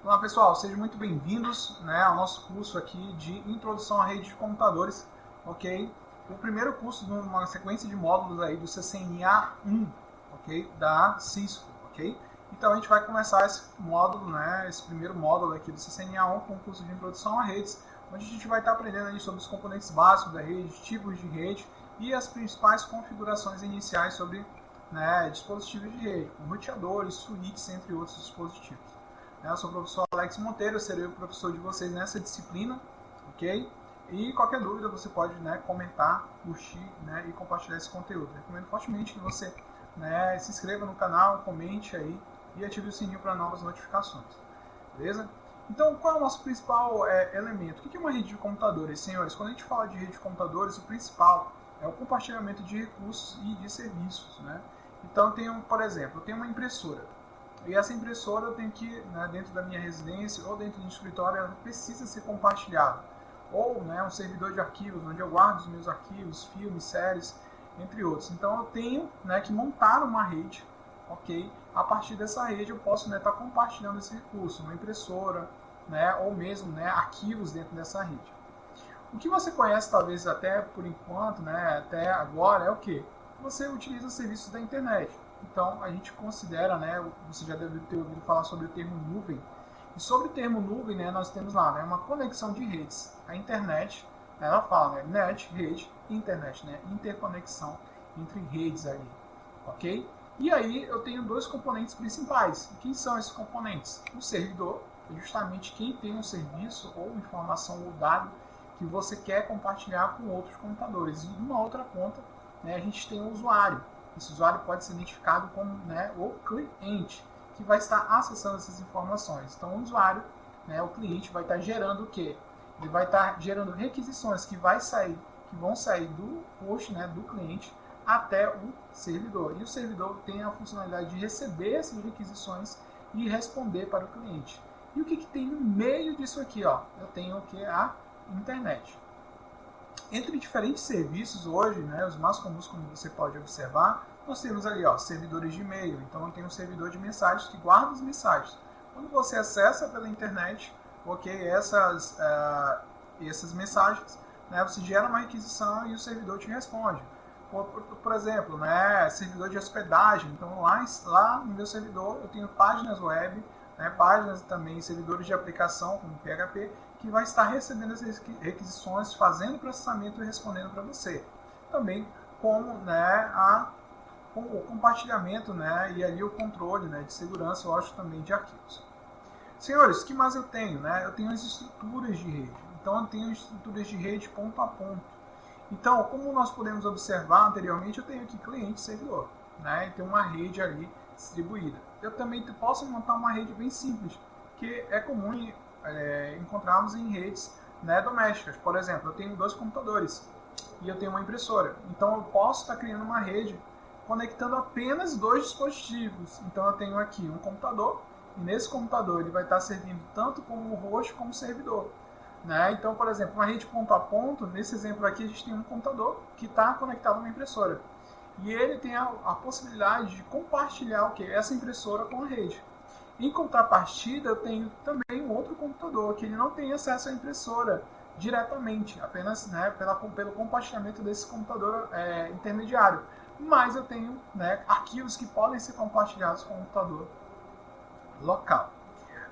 Olá pessoal, sejam muito bem-vindos, né, ao nosso curso aqui de Introdução à Rede de Computadores, ok? O primeiro curso de uma sequência de módulos aí do CCNA 1, ok? Da Cisco, ok? Então a gente vai começar esse módulo, né, esse primeiro módulo aqui do CCNA 1 com o curso de Introdução a Redes, onde a gente vai estar aprendendo aí sobre os componentes básicos da rede, tipos de rede e as principais configurações iniciais sobre, né, dispositivos de rede, como roteadores, switches, entre outros dispositivos. Eu sou o professor Alex Monteiro, eu serei o professor de vocês nessa disciplina, ok? E qualquer dúvida você pode, né, comentar, curtir, né, e compartilhar esse conteúdo. Eu recomendo fortemente que você, né, se inscreva no canal, comente aí e ative o sininho para novas notificações, beleza? Então, qual é o nosso principal elemento? O que é uma rede de computadores? Senhores, quando a gente fala de rede de computadores, o principal é o compartilhamento de recursos e de serviços, né? Então, eu tenho, por exemplo, eu tenho uma impressora. E essa impressora eu tenho que, né, dentro da minha residência ou dentro do escritório, ela precisa ser compartilhada. Ou, né, um servidor de arquivos, onde eu guardo os meus arquivos, filmes, séries, entre outros. Então eu tenho, né, que montar uma rede, ok? A partir dessa rede eu posso, né, estar compartilhando esse recurso, uma impressora, né, ou mesmo, né, arquivos dentro dessa rede. O que você conhece, talvez até por enquanto, né, até agora, é o que? Você utiliza os serviços da internet. Então, a gente considera, né, você já deve ter ouvido falar sobre o termo nuvem. E sobre o termo nuvem, né, nós temos lá, né, uma conexão de redes. A internet, ela fala, né, net, rede, internet, né, interconexão entre redes ali, ok? E aí eu tenho dois componentes principais. E quem são esses componentes? O servidor, é justamente quem tem um serviço ou informação ou dado que você quer compartilhar com outros computadores. E numa outra ponta, né, a gente tem o usuário. Esse usuário pode ser identificado como, né, o cliente, que vai estar acessando essas informações. Então, o usuário, né, o cliente, vai estar gerando o quê? Ele vai estar gerando requisições que vão sair do host, né, do cliente, até o servidor. E o servidor tem a funcionalidade de receber essas requisições e responder para o cliente. E o que tem no meio disso aqui? Ó? Eu tenho o que? A internet. Entre diferentes serviços hoje, né, os mais comuns, como você pode observar, nós temos ali, ó, servidores de e-mail. Então eu tenho um servidor de mensagens que guarda as mensagens. Quando você acessa pela internet, ok, essas mensagens, né, você gera uma requisição e o servidor te responde. Por exemplo, né, servidor de hospedagem. Então lá no meu servidor eu tenho páginas web, né, páginas também, servidores de aplicação como PHP, que vai estar recebendo essas requisições, fazendo processamento e respondendo para você. Também como, né, com o compartilhamento, né, e ali o controle, né, de segurança, eu acho, também de arquivos. Senhores, o que mais eu tenho? Né? Eu tenho as estruturas de rede. Então eu tenho estruturas de rede ponto a ponto. Então, como nós podemos observar anteriormente, eu tenho aqui cliente e servidor, né, e tem uma rede ali distribuída. Eu também posso montar uma rede bem simples, que é comum encontrarmos em redes, né, domésticas. Por exemplo, eu tenho dois computadores e eu tenho uma impressora. Então eu posso estar criando uma rede conectando apenas dois dispositivos. Então eu tenho aqui um computador e nesse computador ele vai estar servindo tanto como host como servidor. Né? Então, por exemplo, uma rede ponto a ponto, nesse exemplo aqui a gente tem um computador que está conectado a uma impressora. E ele tem a possibilidade de compartilhar o quê? Essa impressora com a rede. Em contrapartida, eu tenho também um outro computador que ele não tem acesso à impressora diretamente, apenas, né, pelo compartilhamento desse computador intermediário. Mas eu tenho, né, arquivos que podem ser compartilhados com o computador local.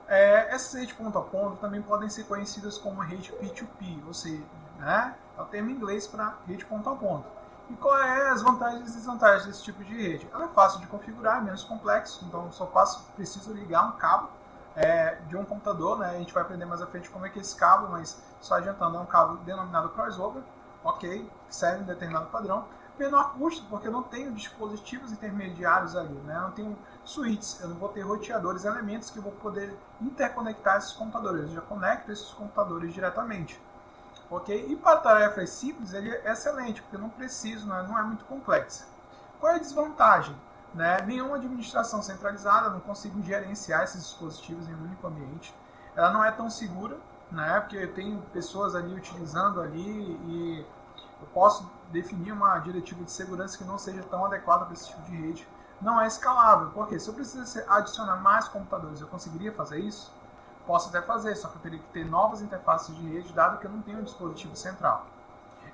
Essas redes ponto a ponto também podem ser conhecidas como rede P2P, ou seja, né, é o termo em inglês para rede ponto a ponto. E qual é as vantagens e desvantagens desse tipo de rede? Ela é fácil de configurar, é menos complexo, então eu só preciso ligar um cabo de um computador, né? A gente vai aprender mais à frente como é que é esse cabo, mas só adiantando, é um cabo denominado crossover, ok, que serve em determinado padrão. Menor custo, porque eu não tenho dispositivos intermediários ali, né? Eu não tenho switches, eu não vou ter roteadores, elementos que eu vou poder interconectar esses computadores, eu já conecto esses computadores diretamente. Okay? E para tarefas simples ele é excelente, porque eu não preciso, né? Não é muito complexo. Qual é a desvantagem? Né? Nenhuma administração centralizada, não consigo gerenciar esses dispositivos em um único ambiente. Ela não é tão segura, né? Porque eu tenho pessoas ali utilizando ali e eu posso definir uma diretiva de segurança que não seja tão adequada para esse tipo de rede. Não é escalável, porque se eu precisasse adicionar mais computadores, eu conseguiria fazer isso? Posso até fazer, só que eu teria que ter novas interfaces de rede, dado que eu não tenho um dispositivo central.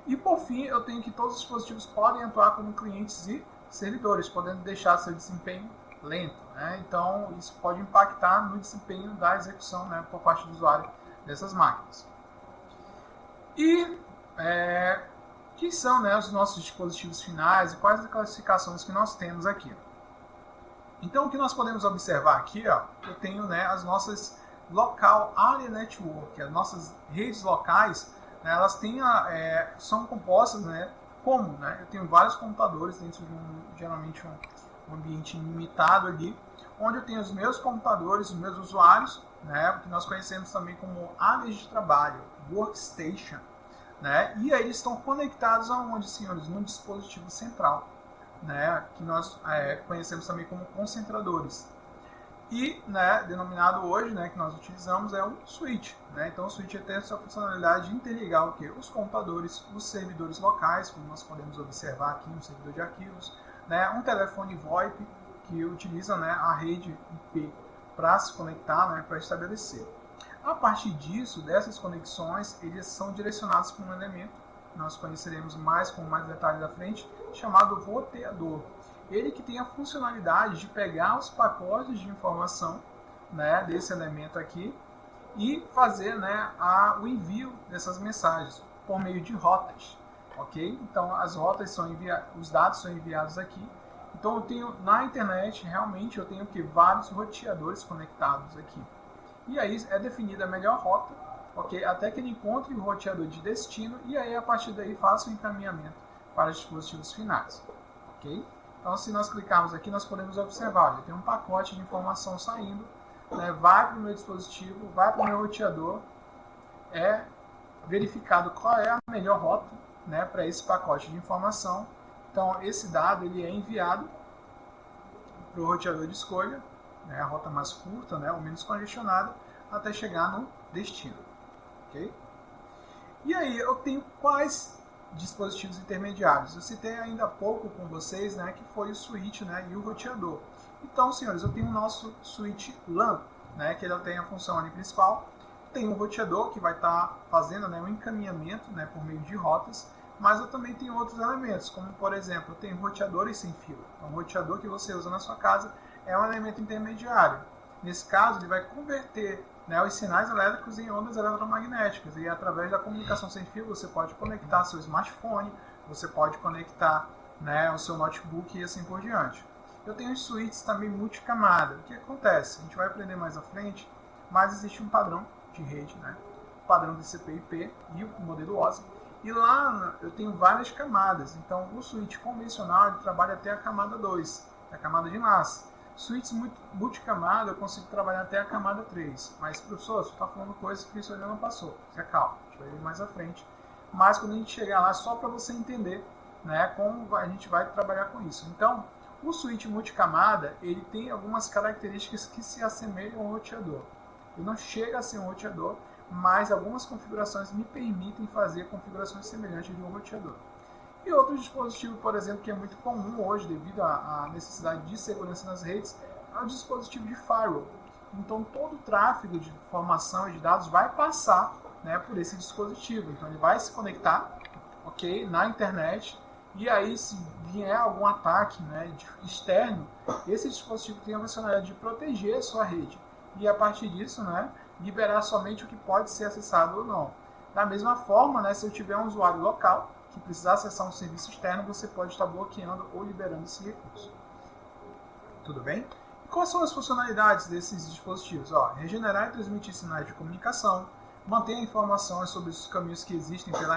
E por fim, eu tenho que todos os dispositivos podem atuar como clientes e servidores, podendo deixar seu desempenho lento, né? Então, isso pode impactar no desempenho da execução, né, por parte do usuário dessas máquinas. E que são, né, os nossos dispositivos finais e quais as classificações que nós temos aqui. Então, o que nós podemos observar aqui, ó, eu tenho, né, as nossas Local Area Network, as nossas redes locais, né, elas têm são compostas, né, como, né, eu tenho vários computadores dentro de geralmente um ambiente limitado ali, onde eu tenho os meus computadores, os meus usuários, né, que nós conhecemos também como áreas de trabalho, workstation, né, e aí eles estão conectados aonde, senhores? No dispositivo central, né, que nós conhecemos também como concentradores. E, né, denominado hoje, né, que nós utilizamos é o switch, né? Então o switch tem essa funcionalidade de interligar o quê? Os computadores, os servidores locais, como nós podemos observar aqui no servidor de arquivos, né, um telefone VoIP que utiliza, né, a rede IP para se conectar, né, para estabelecer. A partir disso, dessas conexões, eles são direcionados para um elemento, nós conheceremos com mais detalhes à frente, chamado roteador. Ele que tem a funcionalidade de pegar os pacotes de informação, né, desse elemento aqui e fazer, né, o envio dessas mensagens por meio de rotas, ok? Então as rotas são os dados são enviados aqui. Então eu tenho na internet realmente eu tenho vários roteadores conectados aqui. E aí é definida a melhor rota, ok? Até que ele encontre o roteador de destino e aí a partir daí faça o encaminhamento para os dispositivos finais, ok? Então, se nós clicarmos aqui, nós podemos observar, tem um pacote de informação saindo, né, vai para o meu dispositivo, vai para o meu roteador, é verificado qual é a melhor rota, né, para esse pacote de informação. Então, esse dado ele é enviado para o roteador de escolha, né, a rota mais curta, né, ou menos congestionada, até chegar no destino. Okay? E aí, eu tenho quais dispositivos intermediários? Eu citei ainda há pouco com vocês, né, que foi o switch, né, e o roteador. Então, senhores, eu tenho o nosso switch LAN, né, que ele tem a função ali principal. Tem um roteador que vai estar fazendo, né, um encaminhamento, né, por meio de rotas, mas eu também tenho outros elementos, como por exemplo, eu tenho roteadores sem fio. Então, o roteador que você usa na sua casa é um elemento intermediário. Nesse caso, ele vai converter, né, os sinais elétricos em ondas eletromagnéticas, e através da comunicação sem fio você pode conectar seu smartphone, você pode conectar, né, o seu notebook e assim por diante. Eu tenho os switches também multicamada. O que acontece? A gente vai aprender mais à frente, mas existe um padrão de rede, né, o padrão TCP/IP e o modelo OSI, e lá eu tenho várias camadas. Então o switch convencional ele trabalha até a camada 2, a camada de enlace. Switches multicamada eu consigo trabalhar até a camada 3. Mas, professor, você está falando coisas que isso ainda não passou. Fica calmo, a gente vai ver mais à frente. Mas quando a gente chegar lá, só para você entender, né, como a gente vai trabalhar com isso. Então, o switch multicamada, ele tem algumas características que se assemelham ao roteador. Ele não chega a ser um roteador, mas algumas configurações me permitem fazer configurações semelhantes de um roteador. E outro dispositivo, por exemplo, que é muito comum hoje devido à necessidade de segurança nas redes, é o dispositivo de firewall. Então todo o tráfego de informação e de dados vai passar, né, por esse dispositivo. Então ele vai se conectar, ok, na internet, e aí se vier algum ataque, né, externo, esse dispositivo tem a funcionalidade de proteger a sua rede. E a partir disso, né, liberar somente o que pode ser acessado ou não. Da mesma forma, né, se eu tiver um usuário local que precisar acessar um serviço externo, você pode estar bloqueando ou liberando esse recurso. Tudo bem? E quais são as funcionalidades desses dispositivos? Regenerar e transmitir sinais de comunicação, manter informações sobre os caminhos que existem pela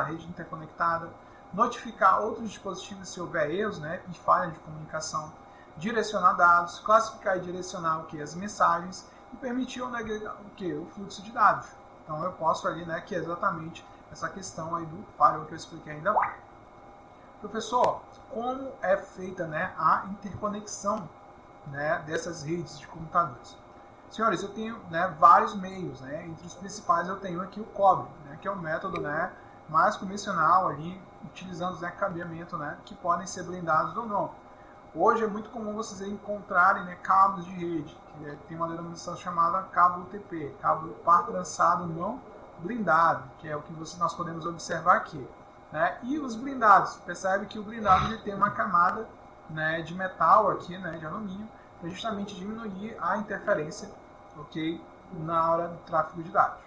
rede interconectada, notificar outros dispositivos se houver erros, né, e falhas de comunicação, direcionar dados, classificar e direcionar as mensagens e permitir o fluxo de dados. Então eu posso ali, né, que é exatamente essa questão aí do firewall que eu expliquei ainda lá. Professor, como é feita, né, a interconexão, né, dessas redes de computadores? Senhores, eu tenho, né, vários meios, né, entre os principais eu tenho aqui o COBRE, né, que é o método, né, mais convencional ali, utilizando, né, cabeamento, né, que podem ser blindados ou não. Hoje é muito comum vocês encontrarem, né, cabos de rede que tem uma denominação chamada cabo UTP, cabo par trançado não blindado, que é o que nós podemos observar aqui. Né? E os blindados, percebe que o blindado ele tem uma camada, né, de metal aqui, né, de alumínio, para justamente diminuir a interferência, ok, na hora do tráfego de dados.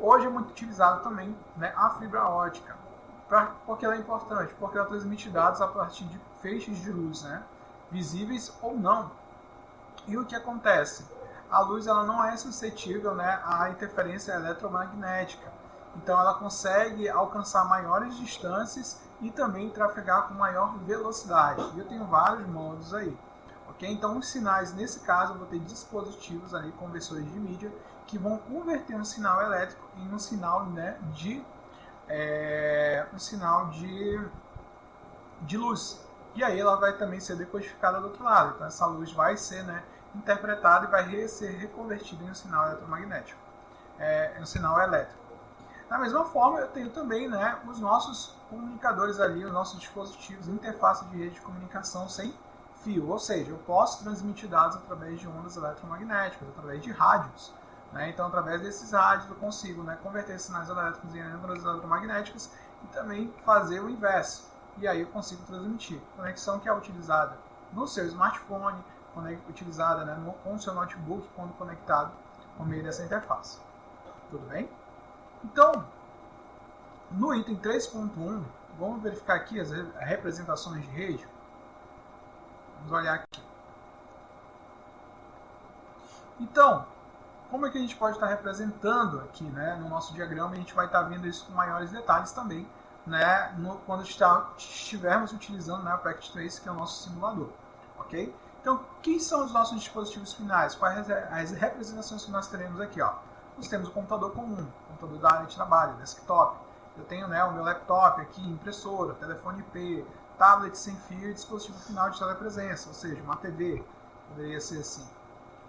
Hoje é muito utilizado também, né, a fibra ótica. Por que ela é importante? Porque ela transmite dados a partir de feixes de luz, né, visíveis ou não. E o que acontece? A luz ela não é suscetível, né, à interferência eletromagnética. Então ela consegue alcançar maiores distâncias e também trafegar com maior velocidade. E eu tenho vários modos aí. Okay? Então os sinais, nesse caso, eu vou ter dispositivos ali, conversores de mídia, que vão converter um sinal elétrico em um sinal, né, de luz. E aí ela vai também ser decodificada do outro lado. Então essa luz vai ser, né, interpretada e vai ser reconvertida em um sinal eletromagnético, em um sinal elétrico. Da mesma forma, eu tenho também, né, os nossos comunicadores ali, os nossos dispositivos, interface de rede de comunicação sem fio. Ou seja, eu posso transmitir dados através de ondas eletromagnéticas, através de rádios. Né? Então, através desses rádios, eu consigo, né, converter sinais elétricos em ondas eletromagnéticas e também fazer o inverso. E aí eu consigo transmitir. Conexão que é utilizada no seu smartphone, utilizada, né, com o seu notebook, quando conectado por meio dessa interface. Tudo bem? Então, no item 3.1, vamos verificar aqui as representações de rede. Vamos olhar aqui. Então, como é que a gente pode estar representando aqui, né, no nosso diagrama? A gente vai estar vendo isso com maiores detalhes também, né, quando estivermos utilizando, né, o Packet Trace, que é o nosso simulador. Ok? Então, quem são os nossos dispositivos finais? Quais as representações que nós teremos aqui? Ó? Nós temos o computador comum, computador da área de trabalho, desktop. Eu tenho, né, o meu laptop aqui, impressora, telefone IP, tablet sem fio e dispositivo final de telepresença, ou seja, uma TV. Poderia ser assim.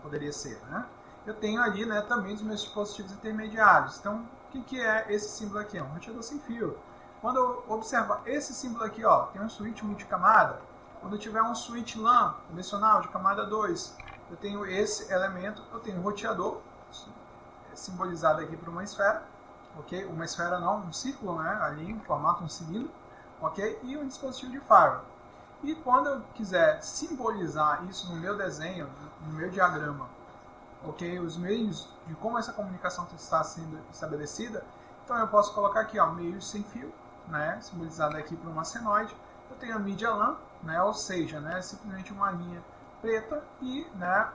Poderia ser, né? Eu tenho ali, né, também os meus dispositivos intermediários. Então, o que é esse símbolo aqui? É um roteador sem fio. Quando eu observar esse símbolo aqui, ó, tem um switch multicamada. Quando eu tiver um switch LAN convencional de camada 2, eu tenho esse elemento, eu tenho um roteador, simbolizado aqui por uma esfera, ok? Uma esfera não, um círculo, né? Ali em formato um cilindro, ok? E um dispositivo de firewall. E quando eu quiser simbolizar isso no meu desenho, no meu diagrama, ok? Os meios de como essa comunicação está sendo estabelecida, então eu posso colocar aqui, ó, meios sem fio, né? Simbolizado aqui por uma senoide. Eu tenho a mídia LAN, né? Ou seja, né? Simplesmente uma linha preta e, né,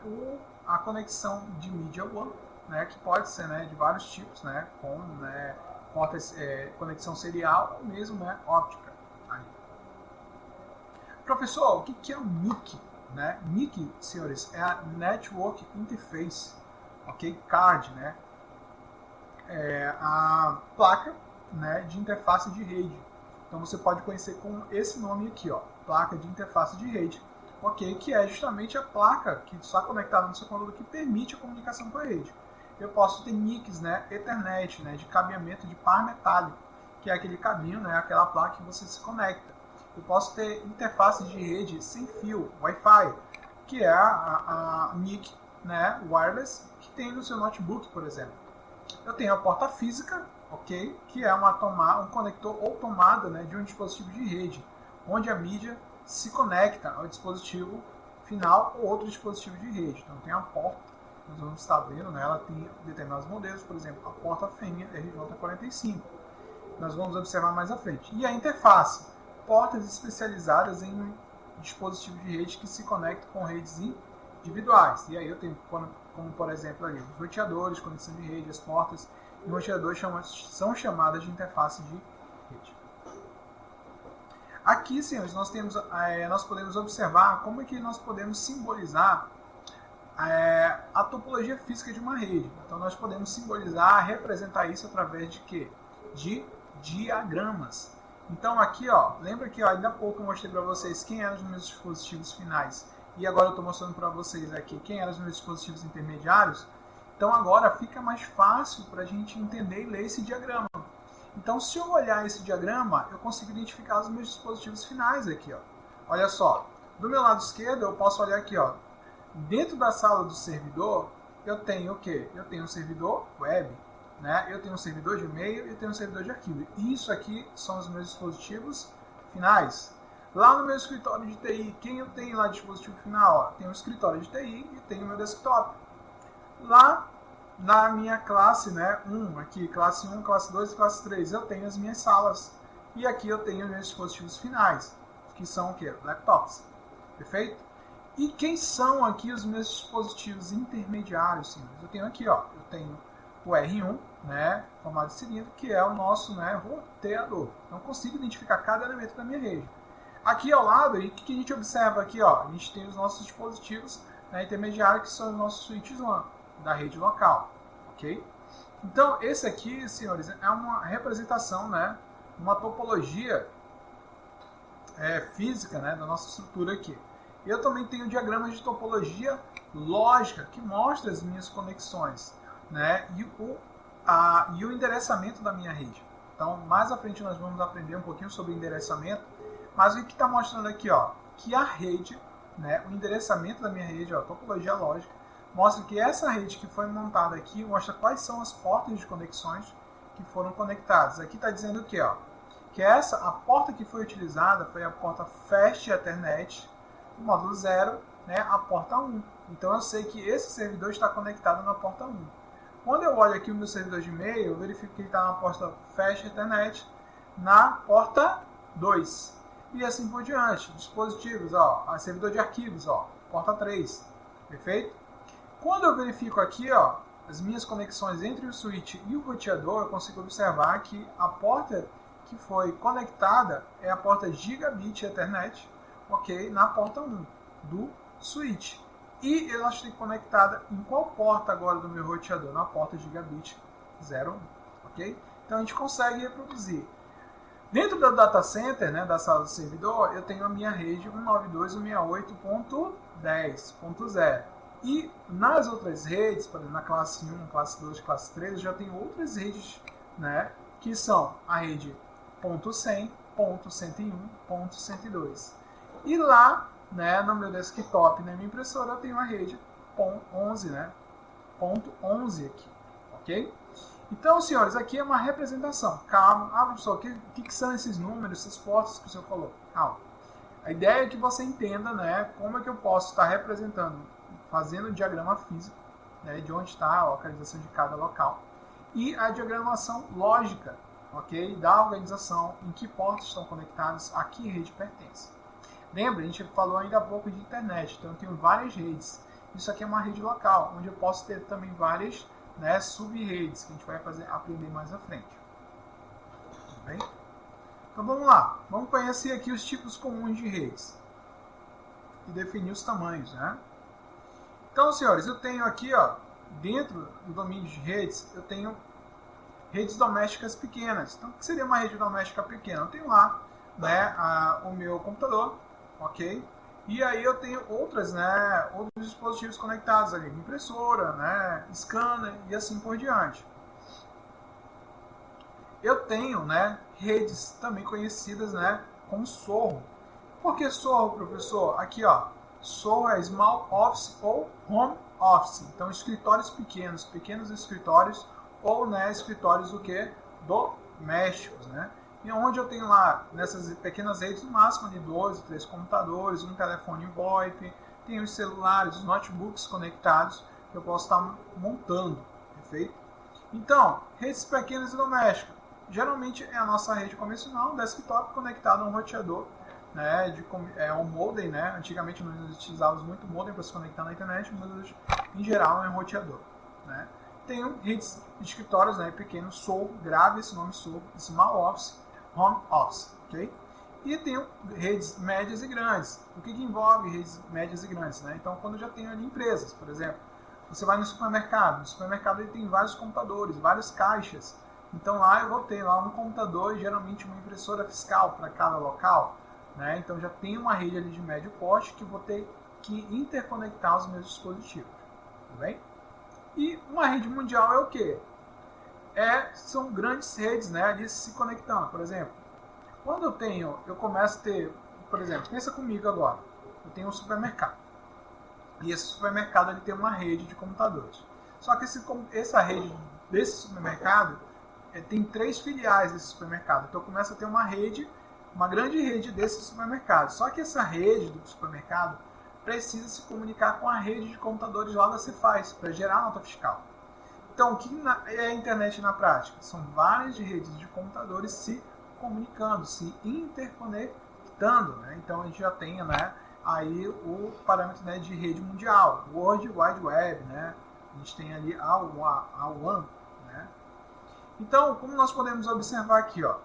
a conexão de mídia WAN, né, que pode ser, né, de vários tipos, né, com, né, conexão serial ou mesmo, né, óptica. Aí. Professor, o que é o NIC? Né? NIC, senhores, é a Network Interface, ok? Card, né? É a placa, né, de interface de rede. Então você pode conhecer com esse nome aqui, ó, placa de interface de rede, ok? Que é justamente a placa que está conectada no seu computador que permite a comunicação com a rede. Eu posso ter NICs, né, Ethernet, né, de cabeamento de par metálico, que é aquele cabinho, né, aquela placa que você se conecta. Eu posso ter interface de rede sem fio, Wi-Fi, que é a NIC, né, wireless, que tem no seu notebook, por exemplo. Eu tenho a porta física, ok, que é um conector ou tomada, né, de um dispositivo de rede, onde a mídia se conecta ao dispositivo final ou outro dispositivo de rede. Então tem a porta. Nós vamos estar vendo, né, ela tem determinados modelos, por exemplo, a porta fêmea RJ45. Nós vamos observar mais à frente. E a interface, portas especializadas em dispositivos de rede que se conectam com redes individuais. E aí eu tenho, como por exemplo, ali, os roteadores, conexão de rede, as portas, e os roteadores são chamadas de interface de rede. Aqui, senhores, nós podemos observar como é que nós podemos simbolizar a topologia física de uma rede. Então nós podemos simbolizar, representar isso através de quê? De diagramas. Então aqui, ó, lembra que ainda há pouco eu mostrei para vocês quem eram os meus dispositivos finais e agora eu estou mostrando para vocês aqui quem eram os meus dispositivos intermediários. Então agora fica mais fácil para a gente entender e ler esse diagrama. Então se eu olhar esse diagrama, eu consigo identificar os meus dispositivos finais aqui, ó. Olha só, do meu lado esquerdo eu posso olhar aqui, ó, dentro da sala do servidor, eu tenho o quê? Eu tenho um servidor web, né? Eu tenho um servidor de e-mail e eu tenho um servidor de arquivo. E isso aqui são os meus dispositivos finais. Lá no meu escritório de TI, quem eu tenho lá de dispositivo final? Ó, tem um escritório de TI e tenho o meu desktop. Lá na minha classe, né, 1, aqui, classe 1, classe 2 e classe 3, eu tenho as minhas salas. E aqui eu tenho os meus dispositivos finais, que são o quê? Laptops. Perfeito? E quem são aqui os meus dispositivos intermediários, senhores? Eu tenho aqui, ó, eu tenho o R1, né, formato de cilindro, que é o nosso, né, roteador. Então, eu consigo identificar cada elemento da minha rede. Aqui ao lado, o que a gente observa aqui? Ó, a gente tem os nossos dispositivos, né, intermediários, que são os nossos switches LAN, da rede local. Ok? Então, esse aqui, senhores, é uma representação, né, uma topologia física, né, da nossa estrutura aqui. Eu também tenho diagramas de topologia lógica, que mostra as minhas conexões, né, e o endereçamento da minha rede. Então, mais à frente nós vamos aprender um pouquinho sobre endereçamento, mas o que está mostrando aqui, ó, que a rede, né, o endereçamento da minha rede, ó, topologia lógica, mostra que essa rede que foi montada aqui mostra quais são as portas de conexões que foram conectadas. Aqui está dizendo o quê? Ó, que a porta que foi utilizada foi a porta Fast Ethernet, do módulo 0, né, a porta 1. Então eu sei que esse servidor está conectado na porta 1. Quando eu olho aqui o meu servidor de e-mail, eu verifico que ele está na porta Fast Ethernet na porta 2. E assim por diante. Dispositivos, ó, servidor de arquivos, ó, porta 3. Perfeito? Quando eu verifico aqui, ó, as minhas conexões entre o switch e o roteador, eu consigo observar que a porta que foi conectada é a porta Gigabit Ethernet, ok, na porta 1 do switch. E ela está conectada em qual porta agora do meu roteador? Na porta Gigabit 01, ok? Então a gente consegue reproduzir. Dentro do data center, né, da sala do servidor, eu tenho a minha rede 192.168.10.0. E nas outras redes, por exemplo, na classe 1, classe 2, classe 3, eu já tenho outras redes, né, que são a rede .100, .101, .102. E lá, né, no meu desktop, na minha impressora, eu tenho a rede .11, né, .11 aqui, ok? Então, senhores, aqui é uma representação. Calma. Professor, o que são esses números, essas portas que o senhor falou? Calma. A ideia é que você entenda, né, como é que eu posso estar representando, fazendo o diagrama físico, né, de onde está a localização de cada local, e a diagramação lógica, ok, da organização, em que portas estão conectadas, a que rede pertence. Lembra, a gente falou ainda há pouco de internet, então eu tenho várias redes. Isso aqui é uma rede local, onde eu posso ter também várias, né, sub-redes, que a gente vai aprender mais à frente. Tudo bem? Então vamos lá, vamos conhecer aqui os tipos comuns de redes e definir os tamanhos, né? Então, senhores, eu tenho aqui, ó, dentro do domínio de redes, eu tenho redes domésticas pequenas. Então, o que seria uma rede doméstica pequena? Eu tenho lá, né, o meu computador, ok? E aí eu tenho outros dispositivos conectados ali, impressora, né, scanner e assim por diante. Eu tenho, né, redes também conhecidas, né, como SOHO. Por que SOHO, professor? Aqui, ó, SOHO é Small Office ou Home Office. Então, escritórios pequenos escritórios ou, né, escritórios o quê? Domésticos, né? E onde eu tenho lá, nessas pequenas redes, no máximo de 2, 3 computadores, um telefone VoIP, tenho os celulares, os notebooks conectados, que eu posso estar montando, perfeito? Então, redes pequenas e domésticas. Geralmente é a nossa rede convencional, um desktop conectado a um roteador, né, um modem, né? Antigamente nós utilizávamos muito modem para se conectar na internet, mas hoje, em geral, é um roteador, né? Tenho redes de escritórios, né, pequenos, SOHO, grave esse nome SOHO, Small Office, Home Office, ok? E tenho redes médias e grandes. O que envolve redes médias e grandes, né? Então, quando eu já tenho ali empresas, por exemplo, você vai no supermercado ele tem vários computadores, várias caixas. Então, lá eu vou ter lá um computador e geralmente uma impressora fiscal para cada local, né? Então, já tenho uma rede ali de médio porte que eu vou ter que interconectar os meus dispositivos, tudo bem? E uma rede mundial é o quê? São grandes redes, né, ali se conectando. Por exemplo, quando eu começo a ter, por exemplo, pensa comigo agora, eu tenho um supermercado. E esse supermercado ele tem uma rede de computadores. Só que essa rede desse supermercado tem 3 filiais desse supermercado. Então começa a ter uma grande rede desse supermercado. Só que essa rede do supermercado precisa se comunicar com a rede de computadores lá da Cefaz para gerar nota fiscal. Então, o que é a internet na prática? São várias redes de computadores se comunicando, se interconectando. Né? Então, a gente já tem, né, aí o parâmetro, né, de rede mundial, World Wide Web. Né? A gente tem ali a WAN. Né? Então, como nós podemos observar aqui, ó,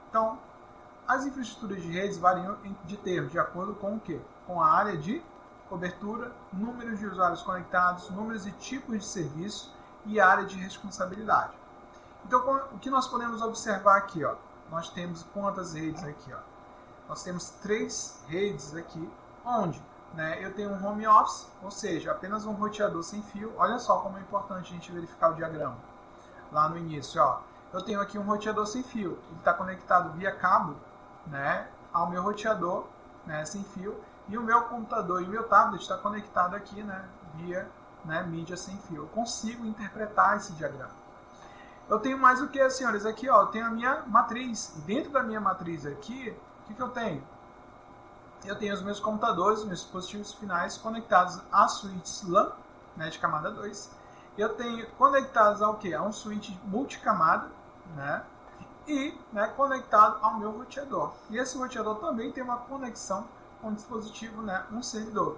então, as infraestruturas de redes variam de termos, de acordo com o quê? Com a área de cobertura, números de usuários conectados, números e tipos de serviço e área de responsabilidade. Então, o que nós podemos observar aqui, ó, nós temos quantas redes aqui? Ó? Nós temos 3 redes aqui, onde, né, eu tenho um home office, ou seja, apenas um roteador sem fio. Olha só como é importante a gente verificar o diagrama. Lá no início, ó, eu tenho aqui um roteador sem fio. Ele está conectado via cabo, né, ao meu roteador, né, sem fio. E o meu computador e o meu tablet está conectado aqui, né, via, né, mídia sem fio. Eu consigo interpretar esse diagrama. Eu tenho mais o que, senhores? Aqui, ó, eu tenho a minha matriz. E dentro da minha matriz aqui, o que eu tenho? Eu tenho os meus computadores, meus dispositivos finais conectados a switches LAN, né, de camada 2. Eu tenho conectados ao quê? A um switch multicamada, né, e, né, conectado ao meu roteador. E esse roteador também tem uma conexão com o dispositivo, né, um servidor.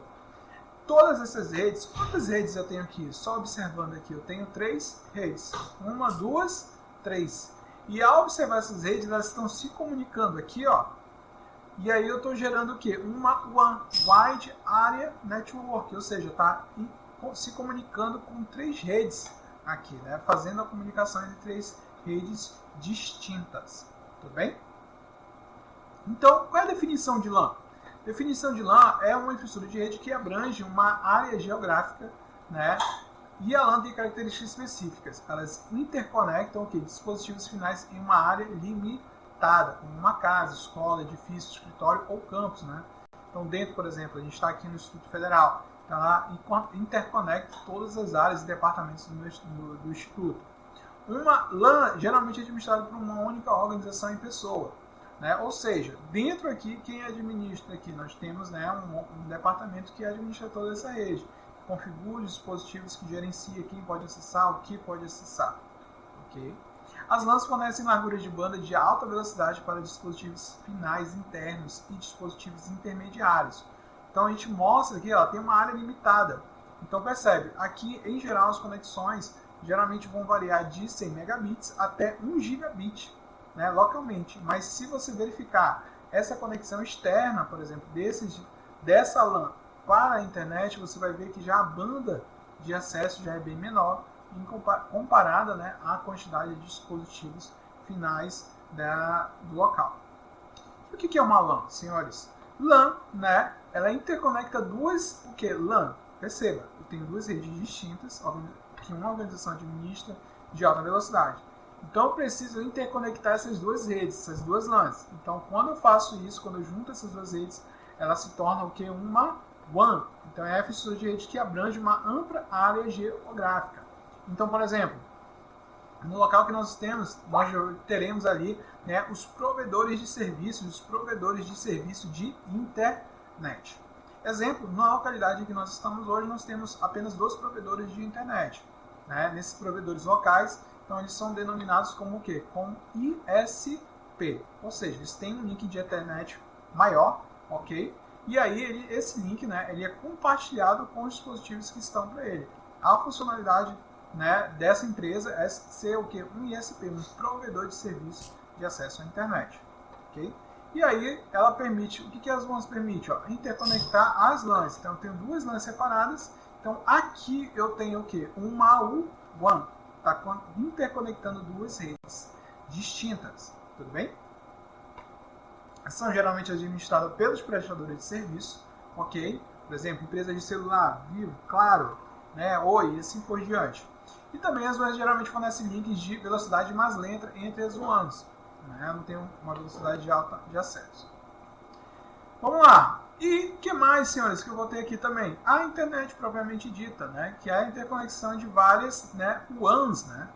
Todas essas redes, quantas redes eu tenho aqui? Só observando aqui, eu tenho 3 redes. 1, 2, 3. E ao observar essas redes, elas estão se comunicando aqui, ó. E aí eu estou gerando o quê? Uma WAN, Wide Area Network, ou seja, está se comunicando com 3 redes aqui, né? Fazendo a comunicação entre 3 redes distintas. Tudo bem? Então, qual é a definição de LAN? Definição de LAN é uma infraestrutura de rede que abrange uma área geográfica, né? E a LAN tem características específicas. Elas interconectam dispositivos finais em uma área limitada, como uma casa, escola, edifício, escritório ou campus. Né? Então, dentro, por exemplo, a gente está aqui no Instituto Federal, tá lá, e interconecta todas as áreas e departamentos do Instituto. Uma LAN geralmente é administrada por uma única organização em pessoa. Né? Ou seja, dentro aqui, quem administra aqui? Nós temos, né, um departamento que administra toda essa rede. Configura os dispositivos que gerencia quem pode acessar, o que pode acessar. Okay? As LANs fornecem larguras de banda de alta velocidade para dispositivos finais internos e dispositivos intermediários. Então a gente mostra aqui, ó, tem uma área limitada. Então percebe, aqui em geral as conexões geralmente vão variar de 100 megabits até 1 gigabit. Né, localmente, mas se você verificar essa conexão externa, por exemplo, dessa LAN para a internet, você vai ver que já a banda de acesso já é bem menor comparada, né, à quantidade de dispositivos finais do local. O que é uma LAN, senhores? LAN, né, ela interconecta duas, LAN, perceba, eu tenho 2 redes distintas que uma organização administra de alta velocidade. Então eu preciso interconectar essas 2 redes, essas 2 LANs. Então quando eu faço isso, quando eu junto essas 2 redes, ela se torna o que? Uma WAN. Então é a infraestrutura de rede que abrange uma ampla área geográfica. Então, por exemplo, no local que nós teremos ali, né, os provedores de serviços, de internet. Exemplo, na localidade em que nós estamos hoje, nós temos apenas 2 provedores de internet. Né? Nesses provedores locais, então eles são denominados como o quê? Como ISP, ou seja, eles têm um link de internet maior, ok? E aí esse link, né, ele é compartilhado com os dispositivos que estão para ele. A funcionalidade, né, dessa empresa é ser o quê? Um ISP, um provedor de serviço de acesso à internet, ok? E aí ela permite, o que as LANs permitem? Ó, interconectar as LANs. Então eu tenho 2 LANs separadas. Então aqui eu tenho o quê? Uma WAN. Está interconectando 2 redes distintas, tudo bem? São geralmente administradas pelos prestadores de serviço, ok? Por exemplo, empresas de celular, Vivo, Claro, né, Oi, e assim por diante. E também as WANs geralmente fornecem links de velocidade mais lenta entre as WANs, né? Não tem uma velocidade alta de acesso. Vamos lá! E o que mais, senhores, que eu vou ter aqui também? A internet propriamente dita, né? Que é a interconexão de várias, né, WANs, né?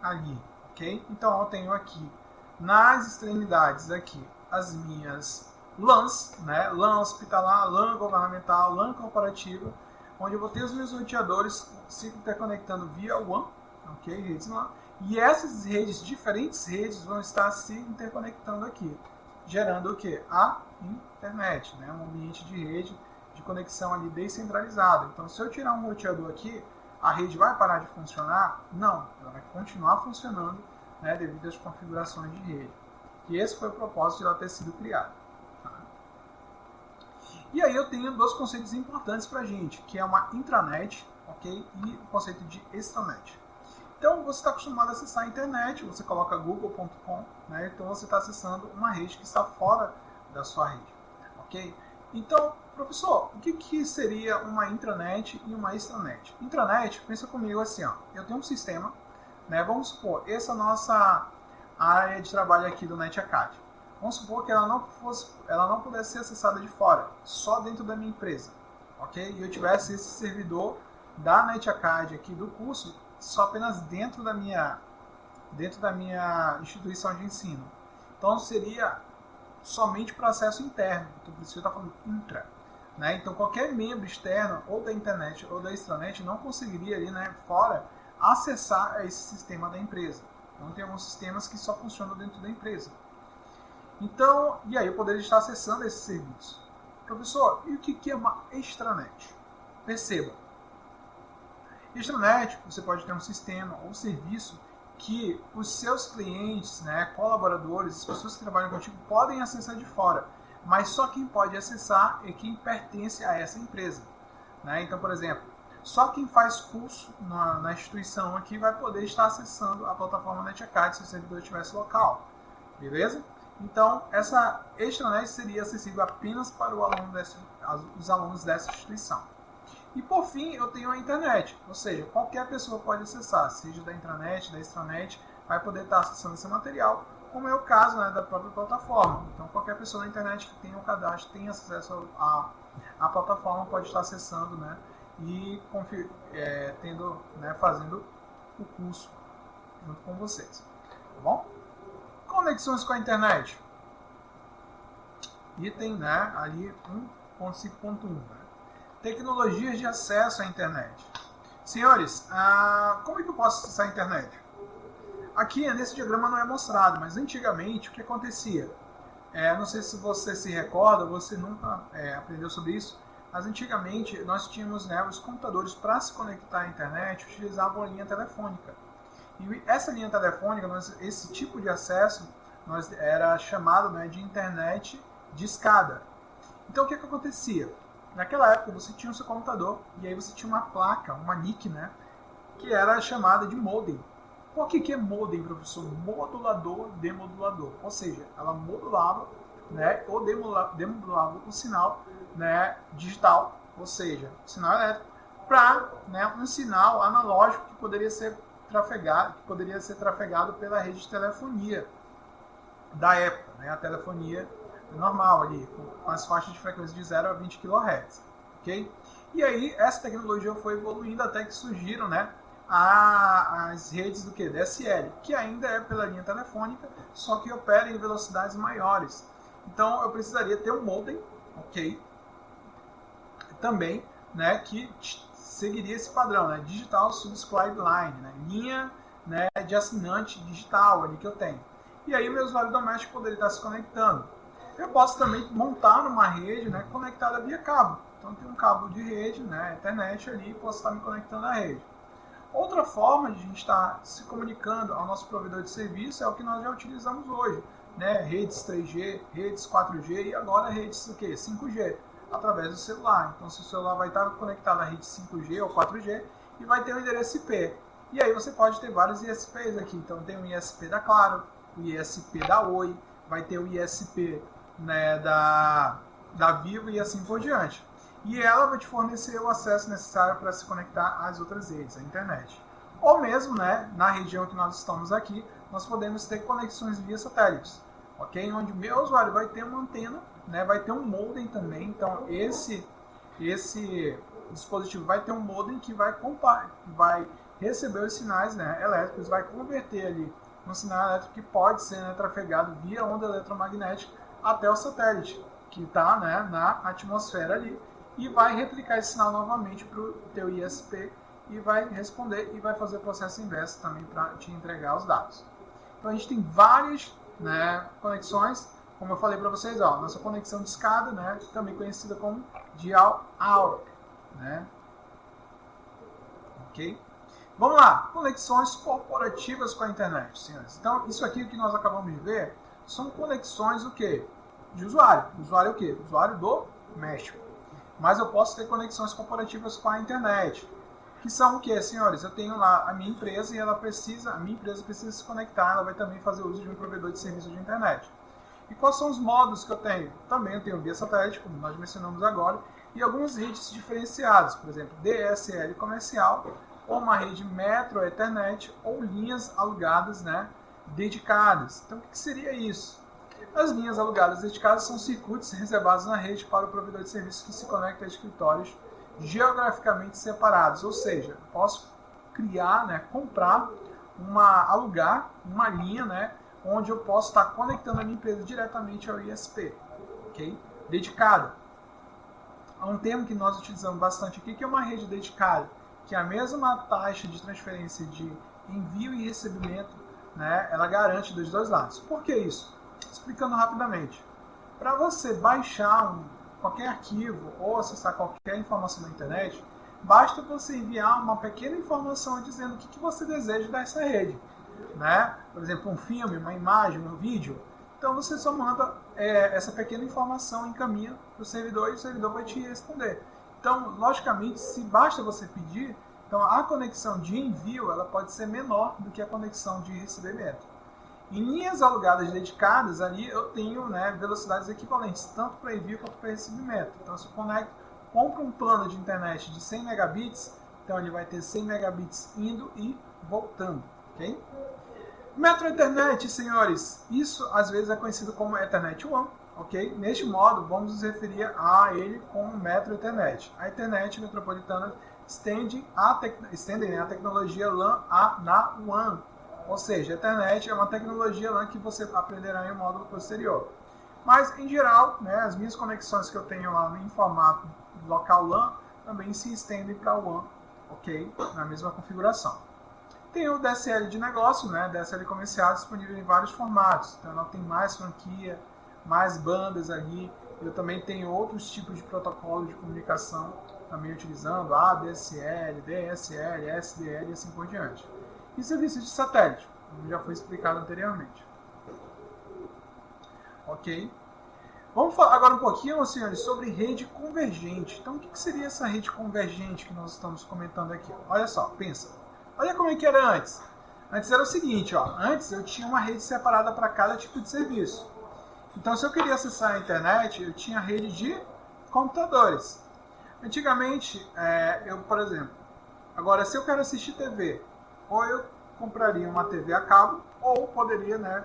Ali, ok? Então eu tenho aqui nas extremidades aqui as minhas LANs, né? LAN hospitalar, LAN governamental, LAN corporativa, onde eu vou ter os meus roteadores se interconectando via WAN, ok? Redes LAN. E essas redes, diferentes redes, vão estar se interconectando aqui, gerando o que? A internet, né? Um ambiente de rede de conexão ali descentralizado. Então, se eu tirar um roteador aqui, a rede vai parar de funcionar? Não, ela vai continuar funcionando, né, devido às configurações de rede. E esse foi o propósito de ela ter sido criada. Tá? E aí eu tenho dois conceitos importantes para a gente, que é uma intranet, ok? E o conceito de extranet. Então, você está acostumado a acessar a internet, você coloca google.com, né? Então você está acessando uma rede que está fora da sua rede, ok? Então, professor, o que seria uma intranet e uma extranet? Intranet, pensa comigo assim, ó, eu tenho um sistema, né? Vamos supor, essa é a nossa área de trabalho aqui do NetAcad. Vamos supor que ela não pudesse ser acessada de fora, só dentro da minha empresa, ok? E eu tivesse esse servidor da NetAcad aqui do curso só apenas dentro da minha instituição de ensino. Então seria somente para acesso interno. Então por isso que eu estou falando intra, né? Então qualquer membro externo ou da internet ou da extranet não conseguiria ali, né, fora acessar esse sistema da empresa. Então tem alguns sistemas que só funcionam dentro da empresa. Então, e aí eu poderia estar acessando esse serviço. Professor, e o que é uma extranet? Perceba. Extranet, você pode ter um sistema ou serviço que os seus clientes, né, colaboradores, as pessoas que trabalham contigo podem acessar de fora, mas só quem pode acessar é quem pertence a essa empresa, né? Então, por exemplo, só quem faz curso na instituição aqui vai poder estar acessando a plataforma NetAcad se o servidor estivesse local, beleza? Então, essa extranet seria acessível apenas para os alunos dessa instituição. E por fim, eu tenho a internet, ou seja, qualquer pessoa pode acessar, seja da intranet, da extranet, vai poder estar acessando esse material, como é o caso, né, da própria plataforma. Então, qualquer pessoa na internet que tenha um cadastro, tenha acesso à plataforma, pode estar acessando, né, e fazendo o curso junto com vocês. Tá bom? Conexões com a internet. Item, né, ali 1.5.1, né? Tecnologias de acesso à internet. Senhores, como é que eu posso acessar a internet? Aqui, nesse diagrama não é mostrado, mas antigamente o que acontecia? Não sei se você se recorda, você nunca aprendeu sobre isso, mas antigamente nós tínhamos, né, os computadores para se conectar à internet utilizavam a linha telefônica. E essa linha telefônica, esse tipo de acesso, era chamado, né, de internet de escada. Então o que acontecia? Naquela época você tinha o seu computador e aí você tinha uma placa, uma NIC, né, que era chamada de modem. Por que é modem, professor? Modulador, demodulador. Ou seja, ela modulava, né, ou demodulava o sinal, né, digital, ou seja, o sinal elétrico, para, né, um sinal analógico que poderia ser trafegado pela rede de telefonia da época, né, a telefonia normal ali, com as faixas de frequência de 0 a 20 kHz, ok? E aí essa tecnologia foi evoluindo até que surgiram, né, as redes do que? DSL, que ainda é pela linha telefônica, só que opera em velocidades maiores. Então eu precisaria ter um modem, ok? Também, né, que seguiria esse padrão, né, Digital Subscribe Line, né, linha, né, de assinante digital ali que eu tenho. E aí o meu usuário doméstico poderia estar se conectando. Eu posso também montar uma rede, né, conectada via cabo. Então tem um cabo de rede, né, internet ali, e posso estar me conectando à rede. Outra forma de a gente estar se comunicando ao nosso provedor de serviço é o que nós já utilizamos hoje, né, redes 3G, redes 4G e agora redes 5G, através do celular. Então seu celular vai estar conectado à rede 5G ou 4G e vai ter um endereço IP. E aí você pode ter vários ISPs aqui. Então tem o ISP da Claro, o ISP da Oi, vai ter o ISP, né, da Vivo e assim por diante. E ela vai te fornecer o acesso necessário para se conectar às outras redes, à internet. Ou mesmo, né, na região que nós estamos aqui, nós podemos ter conexões via satélites, ok? Onde o meu usuário vai ter uma antena, né, vai ter um modem também. Então esse dispositivo vai ter um modem que vai receber os sinais, né, elétricos, vai converter ali um sinal elétrico que pode ser, né, trafegado via onda eletromagnética até o satélite, que está, né, na atmosfera ali, e vai replicar esse sinal novamente para o teu ISP e vai responder e vai fazer o processo inverso também para te entregar os dados. Então a gente tem várias, né, conexões, como eu falei para vocês, ó, nossa conexão de escada, né, também conhecida como dial-out, né? Ok? Vamos lá, conexões corporativas com a internet, senhores. Então, isso aqui que nós acabamos de ver são conexões o quê? De usuário. Usuário o quê? Usuário doméstico. Mas eu posso ter conexões corporativas com a internet. Que são o quê, senhores? Eu tenho lá a minha empresa e a minha empresa precisa se conectar, ela vai também fazer uso de um provedor de serviço de internet. E quais são os modos que eu tenho? Também eu tenho via satélite, como nós mencionamos agora, e algumas redes diferenciadas, por exemplo, DSL comercial, ou uma rede Metro Ethernet, ou linhas alugadas, né, dedicadas. Então, o que seria isso? As linhas alugadas dedicadas são circuitos reservados na rede para o provedor de serviços que se conecta a escritórios geograficamente separados. Ou seja, eu posso criar, né, alugar uma linha, né, onde eu posso estar conectando a minha empresa diretamente ao ISP, ok? Dedicada. Há um termo que nós utilizamos bastante aqui, que é uma rede dedicada, que é a mesma taxa de transferência de envio e recebimento, né, ela garante dos dois lados. Por que isso? Explicando rapidamente. Para você baixar qualquer arquivo ou acessar qualquer informação na internet, basta você enviar uma pequena informação dizendo o que você deseja dessa rede. Né? Por exemplo, um filme, uma imagem, um vídeo. Então você só manda essa pequena informação, encaminha para o servidor e o servidor vai te responder. Então, logicamente, se basta você pedir, então a conexão de envio ela pode ser menor do que a conexão de recebimento. Em linhas alugadas dedicadas, ali eu tenho, né, velocidades equivalentes, tanto para envio quanto para recebimento. Então, se eu compro um plano de internet de 100 megabits, então ele vai ter 100 megabits indo e voltando. Okay? Metro Ethernet, senhores, isso às vezes é conhecido como Ethernet One. Okay? Neste modo, vamos nos referir a ele como Metro Ethernet. A Ethernet metropolitana estende a tecnologia LAN na WAN. Ou seja, a Ethernet é uma tecnologia LAN que você aprenderá em um módulo posterior. Mas, em geral, né, as minhas conexões que eu tenho lá em formato local LAN também se estendem para WAN, ok? Na mesma configuração. Tem o DSL de negócio, né, DSL comercial, disponível em vários formatos. Então, ela tem mais franquia, mais bandas ali. Eu também tenho outros tipos de protocolo de comunicação, também utilizando ADSL, DSL, SDL e assim por diante. E serviços de satélite, como já foi explicado anteriormente. Ok? Vamos falar agora um pouquinho, senhores, sobre rede convergente. Então, o que seria essa rede convergente que nós estamos comentando aqui? Olha só, pensa. Olha como é que era antes. Antes era o seguinte, ó. Antes eu tinha uma rede separada para cada tipo de serviço. Então, se eu queria acessar a internet, eu tinha rede de computadores. Antigamente, por exemplo, agora se eu quero assistir TV, ou eu compraria uma TV a cabo, ou poderia, né,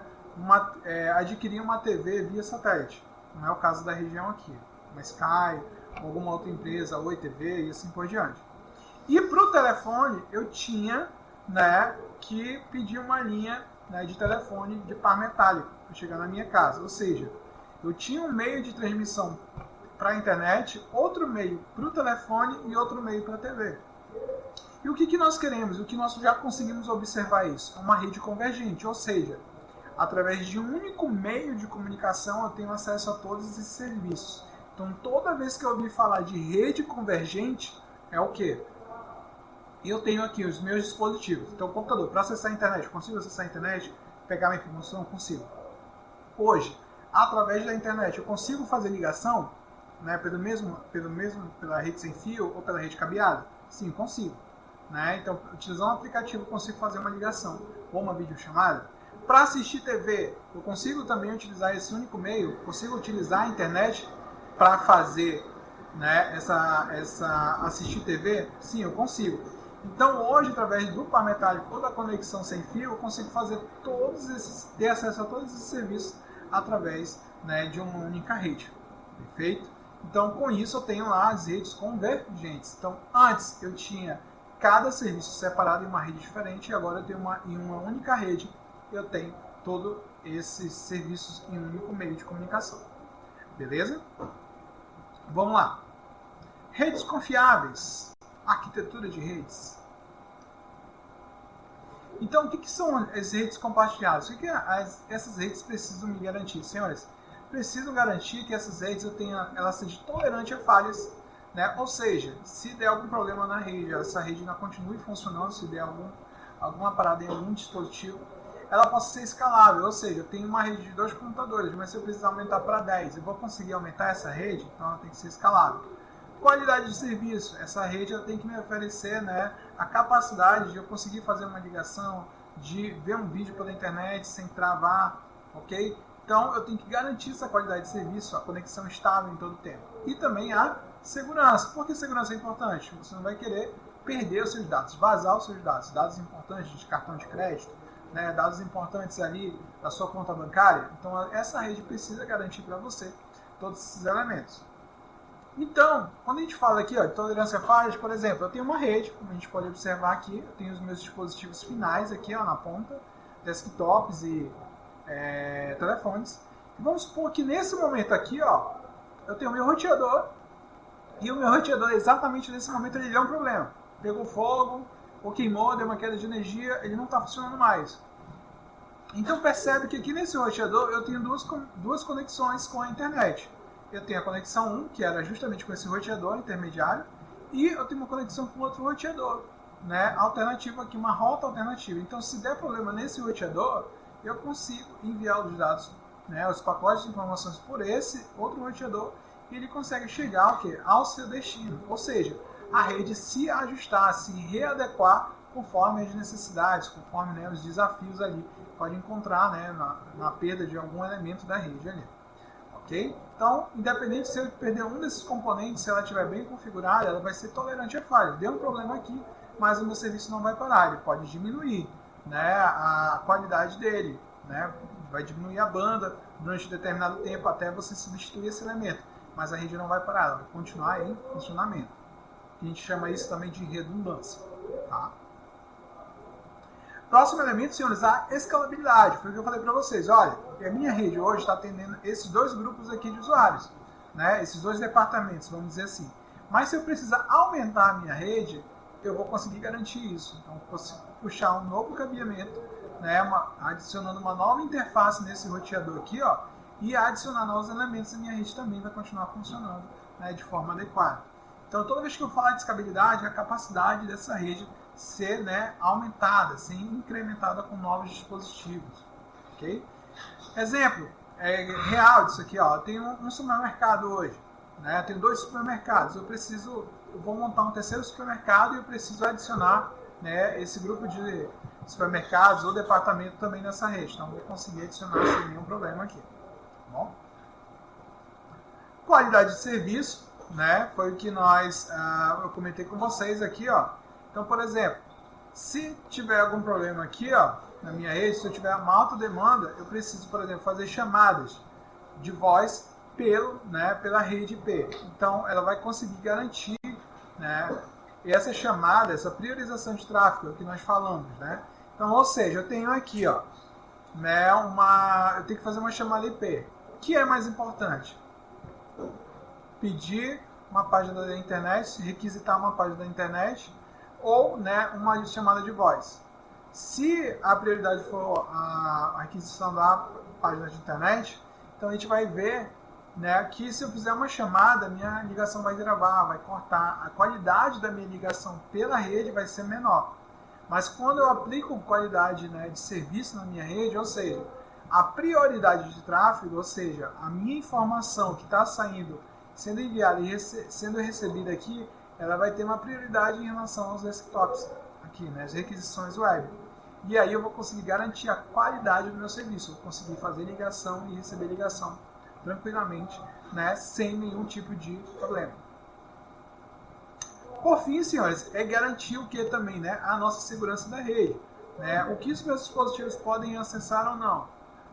adquirir uma TV via satélite. Não é o caso da região aqui. Uma Sky, alguma outra empresa, Oi TV e assim por diante. E para o telefone, eu tinha, né, que pedir uma linha, né, de telefone de par metálico para chegar na minha casa. Ou seja, eu tinha um meio de transmissão para a internet, outro meio para o telefone e outro meio para a TV. E o que nós queremos? O que nós já conseguimos observar isso? Uma rede convergente, ou seja, através de um único meio de comunicação eu tenho acesso a todos esses serviços. Então, toda vez que eu ouvir falar de rede convergente, é o quê? Eu tenho aqui os meus dispositivos. Então, o computador, para acessar a internet, eu consigo acessar a internet, pegar minha informação? Consigo. Hoje, através da internet, eu consigo fazer ligação, né, pela rede sem fio ou pela rede cabeada? Sim, consigo. Né? Então, utilizando um aplicativo, eu consigo fazer uma ligação ou uma videochamada. Para assistir TV, eu consigo também utilizar esse único meio, consigo utilizar a internet para fazer, né, assistir TV? Sim, eu consigo. Então, hoje, através do par metálico ou da conexão sem fio, eu consigo fazer ter acesso a todos esses serviços através, né, de uma única rede. Perfeito? Então, com isso, eu tenho lá as redes convergentes. Então, antes eu tinha cada serviço separado em uma rede diferente, e agora eu tenho em uma única rede, eu tenho todos esses serviços em um único meio de comunicação. Beleza? Vamos lá. Redes confiáveis. Arquitetura de redes. Então, o que são as redes compartilhadas? O que essas redes precisam me garantir? Senhores, preciso garantir que essas redes elas sejam tolerantes a falhas, né? Ou seja, se der algum problema na rede, essa rede não continue funcionando, se der alguma parada em algum dispositivo, ela possa ser escalável. Ou seja, eu tenho uma rede de 2 computadores, mas se eu precisar aumentar para 10, eu vou conseguir aumentar essa rede, então ela tem que ser escalável. Qualidade de serviço, essa rede ela tem que me oferecer, né, a capacidade de eu conseguir fazer uma ligação, de ver um vídeo pela internet sem travar, ok? Então eu tenho que garantir essa qualidade de serviço, a conexão estável em todo o tempo. E também a segurança. Por que segurança é importante? Você não vai querer perder os seus dados, vazar os seus dados, dados importantes de cartão de crédito, né, dados importantes ali da sua conta bancária. Então essa rede precisa garantir para você todos esses elementos. Então, quando a gente fala aqui de tolerância a falhas, por exemplo, eu tenho uma rede, como a gente pode observar aqui, eu tenho os meus dispositivos finais aqui na ponta, desktops e telefones. E vamos supor que nesse momento aqui, eu tenho o meu roteador, e o meu roteador, exatamente nesse momento, ele deu um problema. Pegou fogo, ou queimou, deu uma queda de energia, ele não está funcionando mais. Então percebe que aqui nesse roteador eu tenho duas conexões com a internet. Eu tenho a conexão 1, que era justamente com esse roteador intermediário, e eu tenho uma conexão com outro roteador, né, alternativo aqui, uma rota alternativa. Então, se der problema nesse roteador, eu consigo enviar os dados, né, os pacotes de informações por esse outro roteador, e ele consegue chegar ao seu destino. Ou seja, a rede se ajustar, se readequar conforme as necessidades, conforme, né, os desafios ali pode encontrar, né, na perda de algum elemento da rede ali. Okay? Então, independente se eu perder um desses componentes, se ela estiver bem configurada, ela vai ser tolerante a falha. Deu um problema aqui, mas o meu serviço não vai parar, ele pode diminuir, né, a qualidade dele, né, vai diminuir a banda durante um determinado tempo até você substituir esse elemento, mas a rede não vai parar, ela vai continuar em funcionamento. A gente chama isso também de redundância. Tá? Próximo elemento, senhores, a escalabilidade. Foi o que eu falei para vocês. Olha, a minha rede hoje está atendendo esses 2 grupos aqui de usuários, né? Esses 2 departamentos, vamos dizer assim. Mas se eu precisar aumentar a minha rede, eu vou conseguir garantir isso. Então, eu consigo puxar um novo cabeamento, né? Adicionando uma nova interface nesse roteador aqui, e adicionar novos elementos, a minha rede também vai continuar funcionando, né, de forma adequada. Então, toda vez que eu falar de escalabilidade, a capacidade dessa rede ser, né, aumentada, ser incrementada com novos dispositivos. Okay? Exemplo real disso aqui. Eu tenho um supermercado hoje. Né? Eu tenho 2 supermercados. Eu vou montar um terceiro supermercado e eu preciso adicionar, né, esse grupo de supermercados ou departamento também nessa rede. Então, eu vou conseguir adicionar sem nenhum problema aqui. Tá bom? Qualidade de serviço, né? Foi o que eu comentei com vocês aqui. Então, por exemplo, se tiver algum problema aqui, na minha rede, se eu tiver uma alta demanda, eu preciso, por exemplo, fazer chamadas de voz pela rede IP. Então, ela vai conseguir garantir, né, essa chamada, essa priorização de tráfego, é o que nós falamos, né? Então, ou seja, eu tenho aqui, né, eu tenho que fazer uma chamada IP. O que é mais importante? Pedir uma página da internet, requisitar uma página da internet, ou, né, uma chamada de voz. Se a prioridade for a aquisição da página de internet, então a gente vai ver, né, que se eu fizer uma chamada, minha ligação vai gravar, vai cortar. A qualidade da minha ligação pela rede vai ser menor. Mas quando eu aplico qualidade, né, de serviço na minha rede, ou seja, a prioridade de tráfego, ou seja, a minha informação que está saindo, sendo enviada e sendo recebida aqui, ela vai ter uma prioridade em relação aos desktops aqui, né, as requisições web. E aí eu vou conseguir garantir a qualidade do meu serviço, vou conseguir fazer ligação e receber ligação tranquilamente, né, sem nenhum tipo de problema. Por fim, senhores, é garantir o que também, né, a nossa segurança da rede, né, o que os meus dispositivos podem acessar ou não,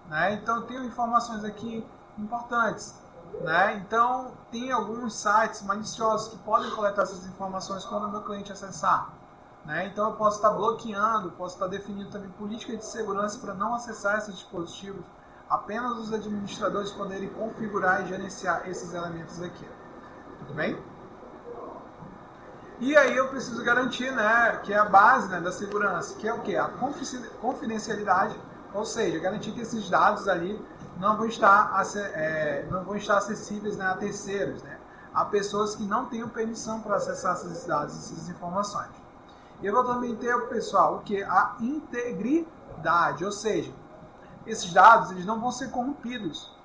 né. Então eu tenho informações aqui importantes, né? Então, tem alguns sites maliciosos que podem coletar essas informações quando o meu cliente acessar. Né? Então, eu posso estar bloqueando, posso estar definindo também políticas de segurança para não acessar esses dispositivos. Apenas os administradores poderem configurar e gerenciar esses elementos aqui. Tudo bem? E aí eu preciso garantir, né, que é a base, né, da segurança, que é o quê? A confidencialidade, ou seja, garantir que esses dados ali não vão estar acessíveis, né, a terceiros, né, a pessoas que não tenham permissão para acessar esses dados, essas informações. E eu vou também ter, pessoal, o que? A integridade, ou seja, esses dados eles não vão ser corrompidos.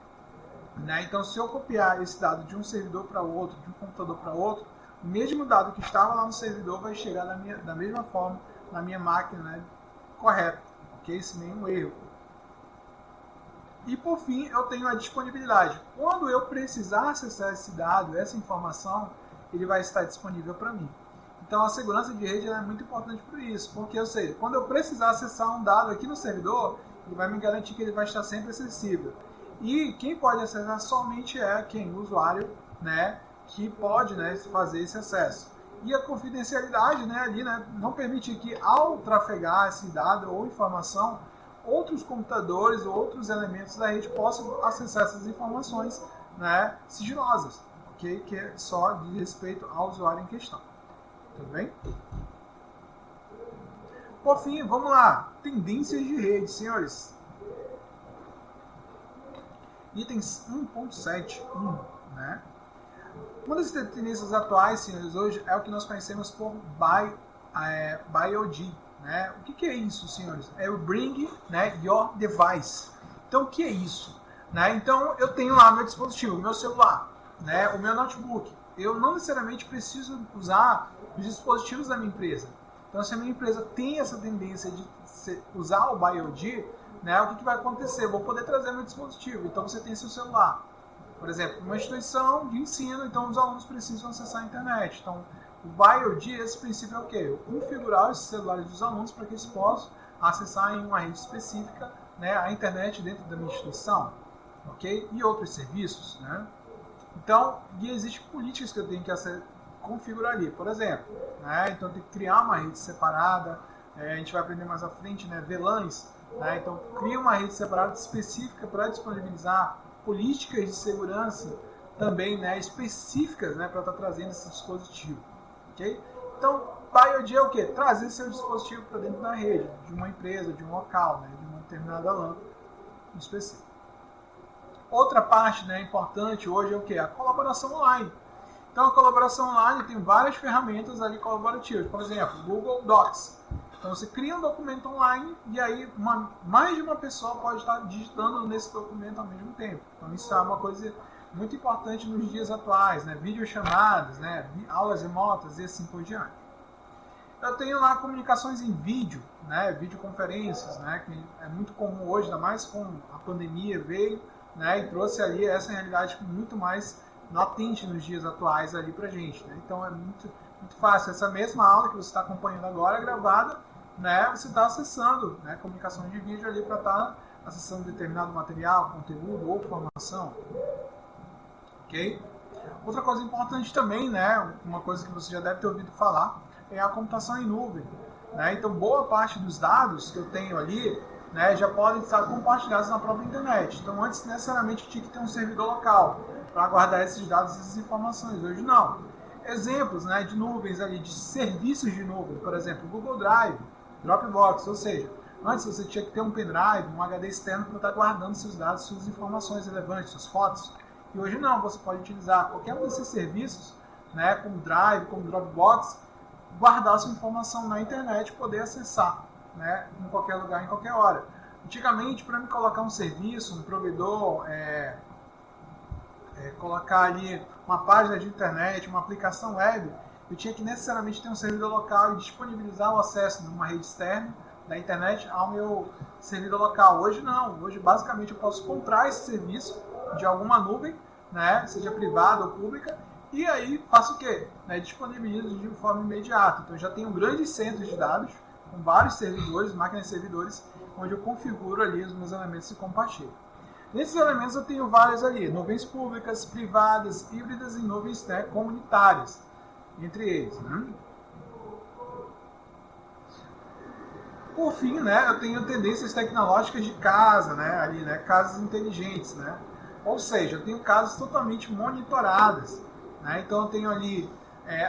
Né? Então, se eu copiar esse dado de um servidor para outro, de um computador para outro, o mesmo dado que estava lá no servidor vai chegar da mesma forma na minha máquina, né? Correto, ok? Sem nenhum erro. E por fim, eu tenho a disponibilidade. Quando eu precisar acessar esse dado, essa informação, ele vai estar disponível para mim. Então a segurança de rede é muito importante por isso, porque eu sei, quando eu precisar acessar um dado aqui no servidor, ele vai me garantir que ele vai estar sempre acessível. E quem pode acessar somente é quem? O usuário, né, que pode, né, fazer esse acesso. E a confidencialidade, né, ali, né, não permite que ao trafegar esse dado ou informação, outros computadores ou outros elementos da rede possam acessar essas informações, né, sigilosas, okay? Que é só de respeito ao usuário em questão. Tudo bem? Por fim, vamos lá. Tendências de rede, senhores. Itens 1.7.1, né? Uma das tendências atuais, senhores, hoje é o que nós conhecemos por BYOD, né? O que é isso, senhores? É o Bring, né, Your Device. Então, o que é isso? Né? Então, eu tenho lá meu dispositivo, meu celular, né, o meu notebook. Eu não necessariamente preciso usar os dispositivos da minha empresa. Então, se a minha empresa tem essa tendência de usar o BYOD, né, o que vai acontecer? Eu vou poder trazer meu dispositivo. Então, você tem seu celular. Por exemplo, uma instituição de ensino, então os alunos precisam acessar a internet. Então, o BYOD, esse princípio é o quê? Eu configurar os celulares dos alunos para que eles possam acessar em uma rede específica, né, a internet dentro da minha instituição, ok? E outros serviços, né? Então, e existem políticas que eu tenho que configurar ali. Por exemplo, né, então eu tenho que criar uma rede separada, a gente vai aprender mais à frente, né, VLANs, né, então cria uma rede separada específica para disponibilizar políticas de segurança também, né, específicas, né, para estar trazendo esse dispositivo, ok? Então, BYOD é o quê? Trazer seu dispositivo para dentro da rede, de uma empresa, de um local, né, de uma determinada LAN específica. Outra parte, né, importante hoje é o quê? A colaboração online. Então, a colaboração online tem várias ferramentas ali colaborativas. Por exemplo, Google Docs. Então, você cria um documento online e aí mais de uma pessoa pode estar digitando nesse documento ao mesmo tempo. Então, isso é uma coisa muito importante nos dias atuais, né? Videochamadas, né? Aulas remotas e assim por diante. Eu tenho lá comunicações em vídeo, né? Videoconferências, né? Que é muito comum hoje, ainda mais com a pandemia veio, né? E trouxe ali essa realidade muito mais latente nos dias atuais ali pra gente, né? Então é muito fácil. Essa mesma aula que você está acompanhando agora, gravada, né? Você está acessando, né, comunicação de vídeo ali para estar acessando determinado material, conteúdo ou formação. Ok? Outra coisa importante também, né? Uma coisa que você já deve ter ouvido falar, é a computação em nuvem. Né? Então, boa parte dos dados que eu tenho ali, né, já podem estar compartilhados na própria internet. Então, antes, necessariamente, tinha que ter um servidor local para guardar esses dados e essas informações. Hoje, não. Exemplos, né, de nuvens ali, de serviços de nuvem, por exemplo, Google Drive, Dropbox, ou seja, antes você tinha que ter um pendrive, um HD externo para estar guardando seus dados, suas informações relevantes, suas fotos. E hoje não, você pode utilizar qualquer um desses serviços, né, como Drive, como Dropbox, guardar sua informação na internet e poder acessar, né, em qualquer lugar, em qualquer hora. Antigamente, para me colocar um serviço, um provedor, colocar ali uma página de internet, uma aplicação web, eu tinha que necessariamente ter um servidor local e disponibilizar o acesso numa rede externa da internet ao meu servidor local. Hoje não, hoje basicamente eu posso comprar esse serviço de alguma nuvem, né, seja privada ou pública, e aí faço o quê? Né, disponibilizo de forma imediata. Então eu já tenho grandes centros de dados, com vários servidores, máquinas de servidores, onde eu configuro ali os meus elementos e compartilho. Nesses elementos eu tenho vários ali, nuvens públicas, privadas, híbridas e nuvens, né, comunitárias, entre eles. Né? Por fim, né, eu tenho tendências tecnológicas de casa, né, ali, né, casas inteligentes, né? Ou seja, eu tenho casas totalmente monitoradas, né? Então eu tenho ali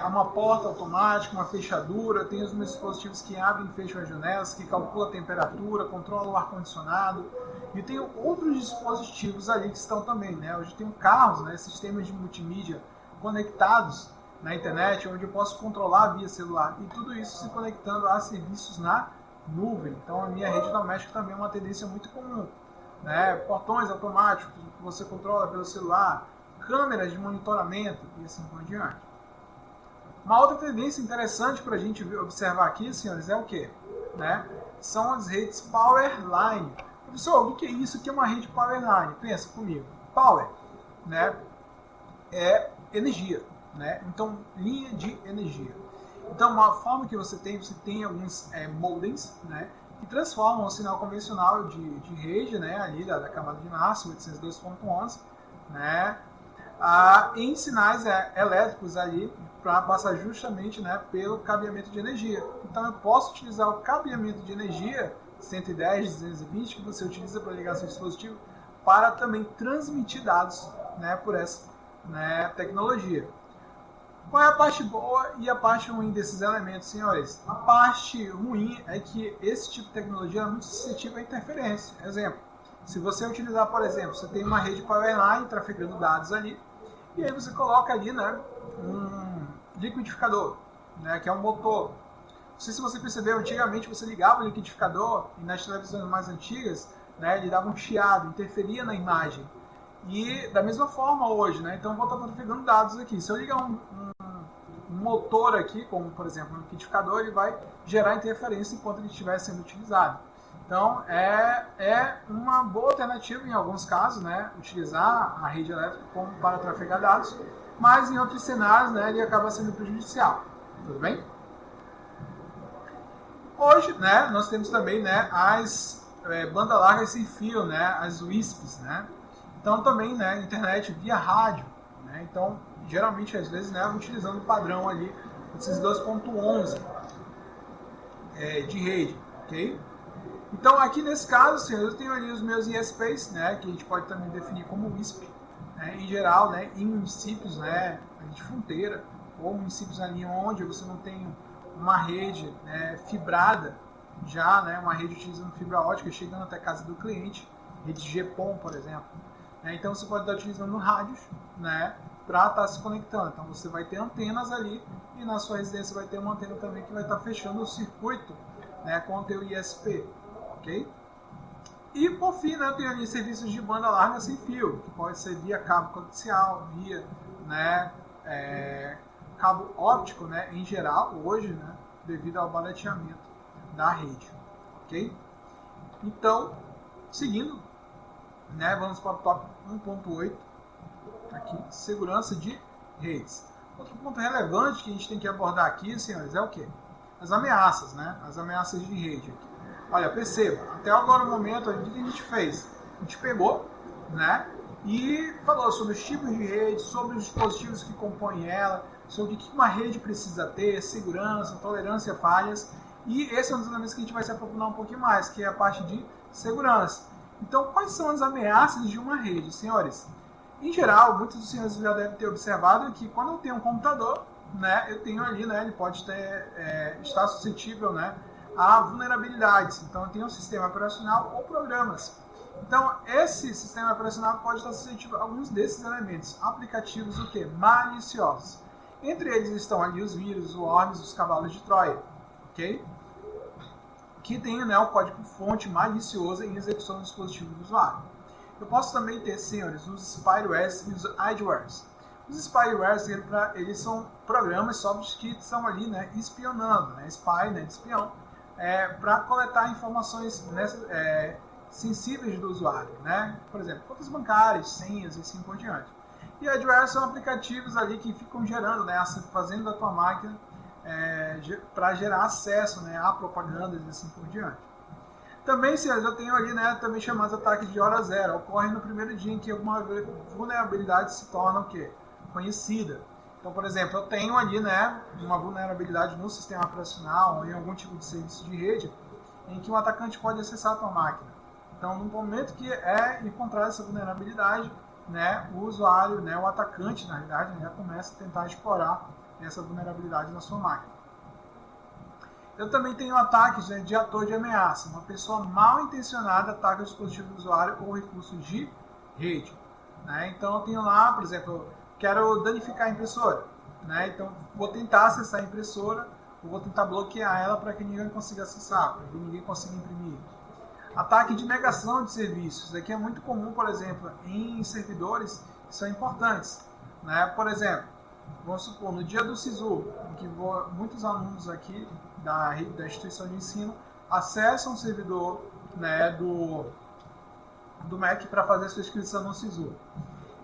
uma porta automática, uma fechadura, eu tenho os meus dispositivos que abrem e fecham as janelas, que calculam a temperatura, controlam o ar-condicionado, e tenho outros dispositivos ali que estão também, né? Hoje eu tenho carros, né, sistemas de multimídia conectados na internet, onde eu posso controlar via celular, e tudo isso se conectando a serviços na nuvem. Então a minha rede doméstica também é uma tendência muito comum, né? Portões automáticos que você controla pelo celular, câmeras de monitoramento e assim por diante. Uma outra tendência interessante para a gente observar aqui, senhores, é o que? Né? São as redes Powerline. Professor, o que é isso? O que é uma rede Powerline? Pensa comigo. Power, né, é energia, né? Então linha de energia. Então, uma forma que você tem alguns modems, né, que transformam o sinal convencional de rede, né, ali da camada de massa, 802.11, né, em sinais elétricos ali para passar justamente, né, pelo cabeamento de energia. Então, eu posso utilizar o cabeamento de energia 110, 220, que você utiliza para ligar seu dispositivo, para também transmitir dados, né, por essa, né, tecnologia. Qual é a parte boa e a parte ruim desses elementos, senhores? A parte ruim é que esse tipo de tecnologia é muito suscetível à interferência. Exemplo, se você utilizar, por exemplo, você tem uma rede Powerline trafegando dados ali, e aí você coloca ali, né, um liquidificador, né, que é um motor. Não sei se você percebeu, antigamente você ligava o liquidificador e nas televisões mais antigas, né, ele dava um chiado, interferia na imagem. E da mesma forma hoje, né? Então eu vou estar trafegando dados aqui. Se eu ligar um motor aqui, como por exemplo um liquidificador, ele vai gerar interferência enquanto ele estiver sendo utilizado. Então é uma boa alternativa em alguns casos, né? Utilizar a rede elétrica como para trafegar dados, mas em outros cenários, né, ele acaba sendo prejudicial. Tudo bem? Hoje, né, nós temos também, né, as bandas largas sem fio, né, as WISPs, né? Então também, né, internet via rádio, né? Então geralmente às vezes, né, utilizando o padrão ali, esses 2.11 de rede, ok? Então aqui nesse caso, assim, eu tenho ali os meus ISPs, né, que a gente pode também definir como WISP, né, em geral, né, em municípios, né, de fronteira ou municípios ali onde você não tem uma rede, né, fibrada já, né, uma rede utilizando fibra ótica chegando até a casa do cliente, rede GPON, por exemplo. Então você pode estar utilizando rádios, né, para estar se conectando. Então você vai ter antenas ali e na sua residência vai ter uma antena também que vai estar fechando o circuito, né, com o teu ISP, ok? E por fim, né, tem ali serviços de banda larga sem fio, que pode ser via cabo coaxial, via, né, cabo óptico, né, em geral hoje, né, devido ao barateamento da rede, ok? Então, seguindo, né, vamos para o tópico 1.8, aqui, segurança de redes. Outro ponto relevante que a gente tem que abordar aqui, senhores, é o quê? As ameaças, né? As ameaças de rede. Aqui. Olha, perceba, até agora o momento, o que a gente fez? A gente pegou, né, e falou sobre os tipos de rede, sobre os dispositivos que compõem ela, sobre o que uma rede precisa ter, segurança, tolerância a falhas, e esse é um dos elementos que a gente vai se aprofundar um pouquinho mais, que é a parte de segurança. Então, quais são as ameaças de uma rede, senhores? Em geral, muitos dos senhores já devem ter observado que quando eu tenho um computador, né, eu tenho ali, né, ele pode estar suscetível, né, a vulnerabilidades. Então, eu tenho um sistema operacional ou programas. Então, esse sistema operacional pode estar suscetível a alguns desses elementos. Aplicativos o quê? Maliciosos. Entre eles estão ali os vírus, os worms, os cavalos de Troia. Ok? Que tem, né, o código-fonte malicioso em execução do dispositivo do usuário. Eu posso também ter, senhores, os spywares e os idlewares. Os spywares, eles são programas, softwares que estão ali, né, espionando, né, spy, né, de espião, para coletar informações sensíveis do usuário, né? Por exemplo, contas bancárias, senhas e assim por diante. E idlewares são aplicativos ali que ficam gerando, né, fazendo da tua máquina para gerar acesso, né, a propagandas e assim por diante. Também eu tenho ali, né, também chamados ataques de hora zero. Ocorrem no primeiro dia em que alguma vulnerabilidade se torna o quê? Conhecida. Então, por exemplo, eu tenho ali, né, uma vulnerabilidade no sistema operacional ou em algum tipo de serviço de rede em que um atacante pode acessar a tua máquina. Então, no momento que é encontrada essa vulnerabilidade, né, o usuário, né, o atacante, na realidade, já começa a tentar explorar essa vulnerabilidade na sua máquina. Eu também tenho ataques, né, de ator de ameaça. Uma pessoa mal intencionada ataca o dispositivo do usuário ou recursos de rede. Né? Então eu tenho lá, por exemplo, eu quero danificar a impressora. Né? Então vou tentar acessar a impressora, ou vou tentar bloquear ela para que ninguém consiga acessar, para que ninguém consiga imprimir. Ataque de negação de serviços. Isso aqui é muito comum, por exemplo, em servidores que são importantes. Né? Por exemplo, vamos supor, no dia do SISU, em que muitos alunos aqui da instituição de ensino acessam o servidor, né, do MEC para fazer sua inscrição no SISU.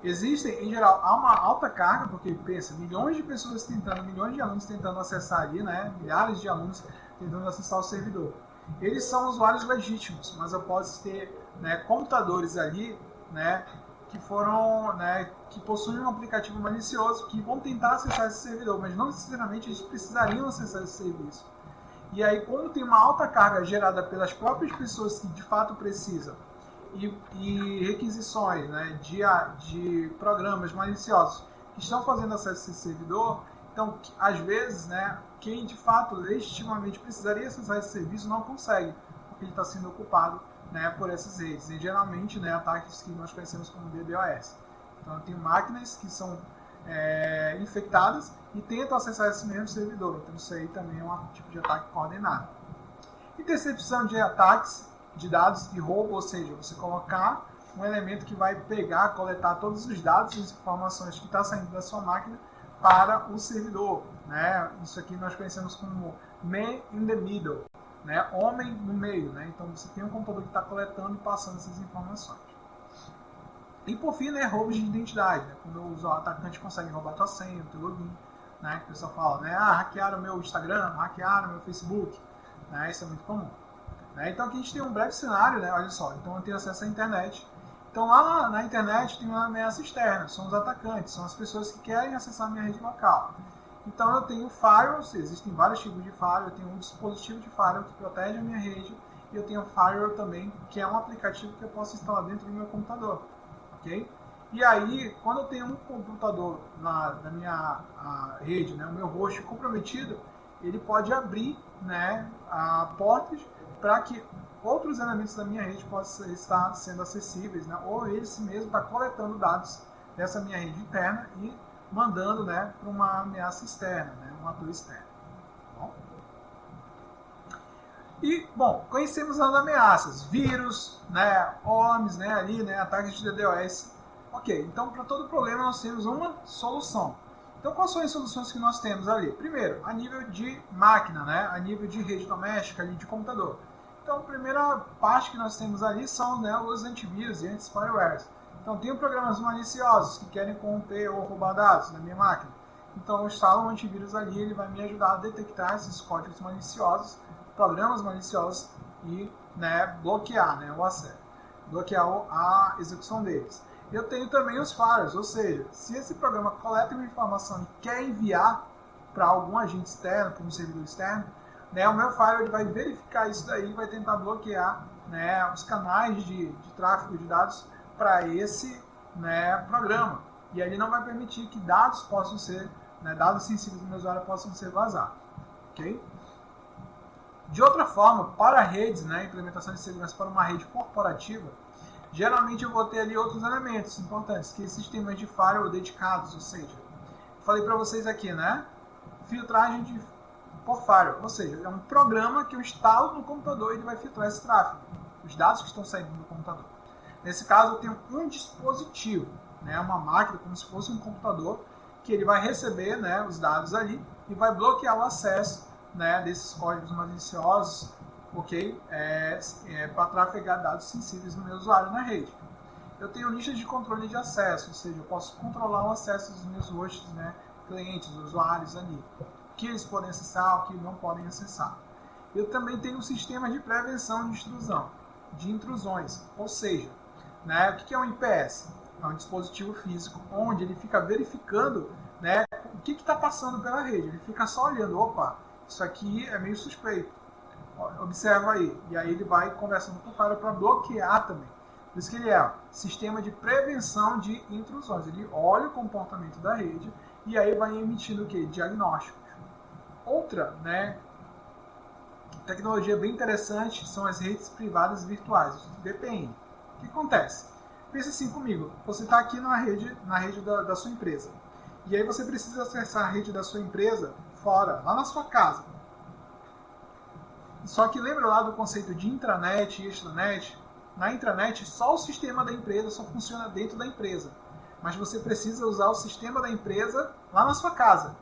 Existem, em geral, há uma alta carga, porque pensa, milhões de pessoas tentando, milhões de alunos tentando acessar ali, né, milhares de alunos tentando acessar o servidor. Eles são usuários legítimos, mas eu posso ter, né, computadores ali, né, que foram, né, que possuem um aplicativo malicioso que vão tentar acessar esse servidor, mas não necessariamente eles precisariam acessar esse serviço. E aí, como tem uma alta carga gerada pelas próprias pessoas que de fato precisam e requisições, né, de programas maliciosos que estão fazendo acesso a esse servidor, então, às vezes, né, quem de fato legitimamente precisaria acessar esse serviço não consegue, porque ele está sendo ocupado, né, por essas redes. E geralmente, né, ataques que nós conhecemos como DDoS. Então, eu tenho máquinas que são infectadas e tentam acessar esse mesmo servidor. Então, isso aí também é um tipo de ataque coordenado. Intercepção de ataques de dados e roubo, ou seja, você colocar um elemento que vai pegar, coletar todos os dados e as informações que está saindo da sua máquina para o servidor. Né? Isso aqui nós conhecemos como man in the middle, né? Homem no meio. Né? Então, você tem um computador que está coletando e passando essas informações. E por fim, né, roubos de identidade, né? Quando o atacante consegue roubar a tua senha, o teu login, né? Que o pessoal fala, né, hackearam o meu Instagram, hackearam o meu Facebook, né? Isso é muito comum. Né? Então aqui a gente tem um breve cenário, né? Olha só, então eu tenho acesso à internet. Então lá na internet tem uma ameaça externa, são os atacantes, são as pessoas que querem acessar a minha rede local. Então eu tenho firewalls, existem vários tipos de firewall, eu tenho um dispositivo de firewall que protege a minha rede, e eu tenho um firewall também, que é um aplicativo que eu posso instalar dentro do meu computador. Okay? E aí, quando eu tenho um computador na minha rede, né, o meu host comprometido, ele pode abrir, né, portas para que outros elementos da minha rede possam estar sendo acessíveis, né, ou ele mesmo está coletando dados dessa minha rede interna e mandando, né, para uma ameaça externa, né, um ator externo. Bom? E, bom, conhecemos as ameaças, vírus, né, ORMs, né, ali, né, ataques de DDoS. Ok, então para todo problema nós temos uma solução. Então quais são as soluções que nós temos ali? Primeiro, a nível de máquina, né, a nível de rede doméstica, ali, de computador. Então a primeira parte que nós temos ali são, né, os antivírus e anti-spywares. Então tem programas maliciosos que querem corromper ou roubar dados na minha máquina. Então eu instalo um antivírus ali, ele vai me ajudar a detectar esses códigos maliciosos, programas maliciosos e, né, bloquear, né, o acesso, bloquear a execução deles. Eu tenho também os firewalls, ou seja, se esse programa coleta uma informação e quer enviar para algum agente externo, para um servidor externo, né, o meu firewall ele vai verificar isso daí e vai tentar bloquear, né, os canais de tráfego de dados para esse, né, programa. E aí ele não vai permitir que dados possam ser, né, dados sensíveis do meu usuário possam ser vazados. Okay? De outra forma, para redes, né, implementação de segurança para uma rede corporativa, geralmente eu vou ter ali outros elementos importantes, que sistemas de firewall dedicados, ou seja, falei para vocês aqui, né, filtragem por firewall, ou seja, é um programa que eu instalo no computador e ele vai filtrar esse tráfego, os dados que estão saindo do computador. Nesse caso, eu tenho um dispositivo, né, uma máquina, como se fosse um computador, que ele vai receber, né, os dados ali e vai bloquear o acesso, né, desses códigos maliciosos, ok? Para trafegar dados sensíveis do meu usuário na rede. Eu tenho listas de controle de acesso, ou seja, eu posso controlar o acesso dos meus hosts, né, clientes, usuários ali. O que eles podem acessar, o que não podem acessar. eu também tenho um sistema de prevenção de intrusões. Ou seja, né, o que é um IPS? É um dispositivo físico onde ele fica verificando, né, o que está passando pela rede. Ele fica só olhando, opa, isso aqui é meio suspeito. Observa aí. E aí ele vai conversando com o cara para bloquear também. Por isso que ele é sistema de prevenção de intrusões. Ele olha o comportamento da rede e aí vai emitindo o quê? Diagnósticos. Outra, né, tecnologia bem interessante são as redes privadas virtuais, VPN. O que acontece? Pensa assim comigo, você está aqui na rede da sua empresa. E aí você precisa acessar a rede da sua empresa fora, lá na sua casa. Só que lembra lá do conceito de intranet e extranet? Na intranet, só o sistema da empresa só funciona dentro da empresa. Mas você precisa usar o sistema da empresa lá na sua casa.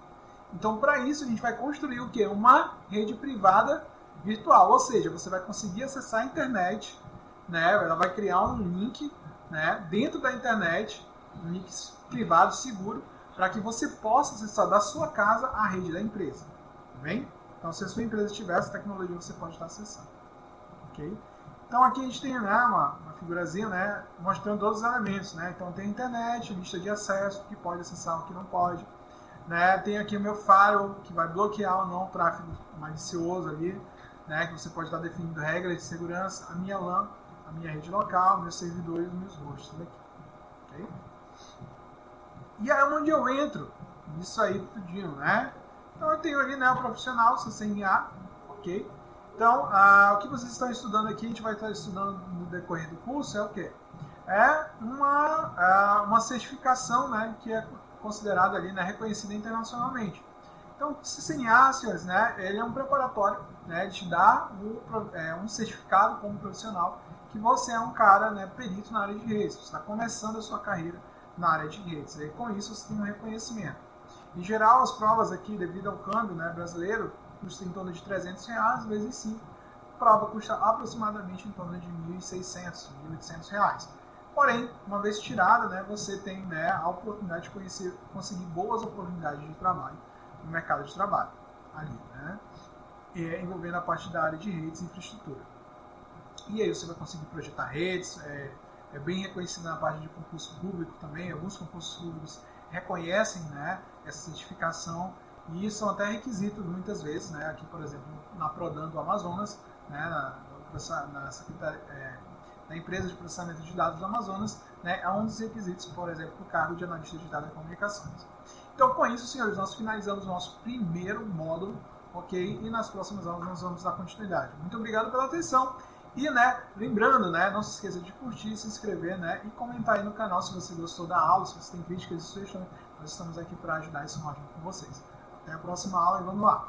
Então, para isso, a gente vai construir o quê? Uma rede privada virtual. Ou seja, você vai conseguir acessar a internet, né? Ela vai criar um link, né, dentro da internet, um link privado, seguro, para que você possa acessar da sua casa a rede da empresa. Tá bem? Então, se a sua empresa tiver essa tecnologia, você pode estar acessando. Ok? Então, aqui a gente tem, né, uma figurazinha, né, mostrando todos os elementos. Né? Então, tem a internet, lista de acesso, o que pode acessar, o que não pode. Né? Tem aqui o meu firewall, que vai bloquear ou não o tráfego malicioso ali, né, que você pode estar definindo regras de segurança. A minha LAN, a minha rede local, meus servidores e meus hosts aqui. Okay? E aí é onde eu entro nisso aí tudinho, né? Então eu tenho ali, né, o profissional, CCNA, ok? Então, o que vocês estão estudando aqui, a gente vai estar estudando no decorrer do curso, é o quê? É uma certificação, né, que é considerada ali, né, reconhecida internacionalmente. Então, o CCNA, senhores, né, ele é um preparatório, né, de te dar um certificado como profissional que você é um cara, né, perito na área de redes, você está começando a sua carreira na área de redes, e com isso você tem um reconhecimento. Em geral, as provas aqui, devido ao câmbio, né, brasileiro, custa em torno de R$300 vezes 5. A prova custa aproximadamente em torno de R$1.600, R$1.800. Porém, uma vez tirada, né, você tem, né, a oportunidade de conseguir boas oportunidades de trabalho no mercado de trabalho, ali, né, envolvendo a parte da área de redes e infraestrutura. E aí você vai conseguir projetar redes, é bem reconhecido na parte de concurso público também. Alguns concursos públicos reconhecem, né, essa certificação e são até requisitos muitas vezes, né, aqui por exemplo na Prodan do Amazonas, né, na empresa de processamento de dados do Amazonas, né, é um dos requisitos, por exemplo, para o cargo de analista de telecomunicações. Então, com isso, senhores, nós finalizamos o nosso primeiro módulo, ok? E nas próximas aulas nós vamos dar continuidade. Muito obrigado pela atenção. E, né, lembrando, né, não se esqueça de curtir, se inscrever, né, e comentar aí no canal se você gostou da aula, se você tem críticas e sugestões. Nós estamos aqui para ajudar esse módulo com vocês. Até a próxima aula e vamos lá!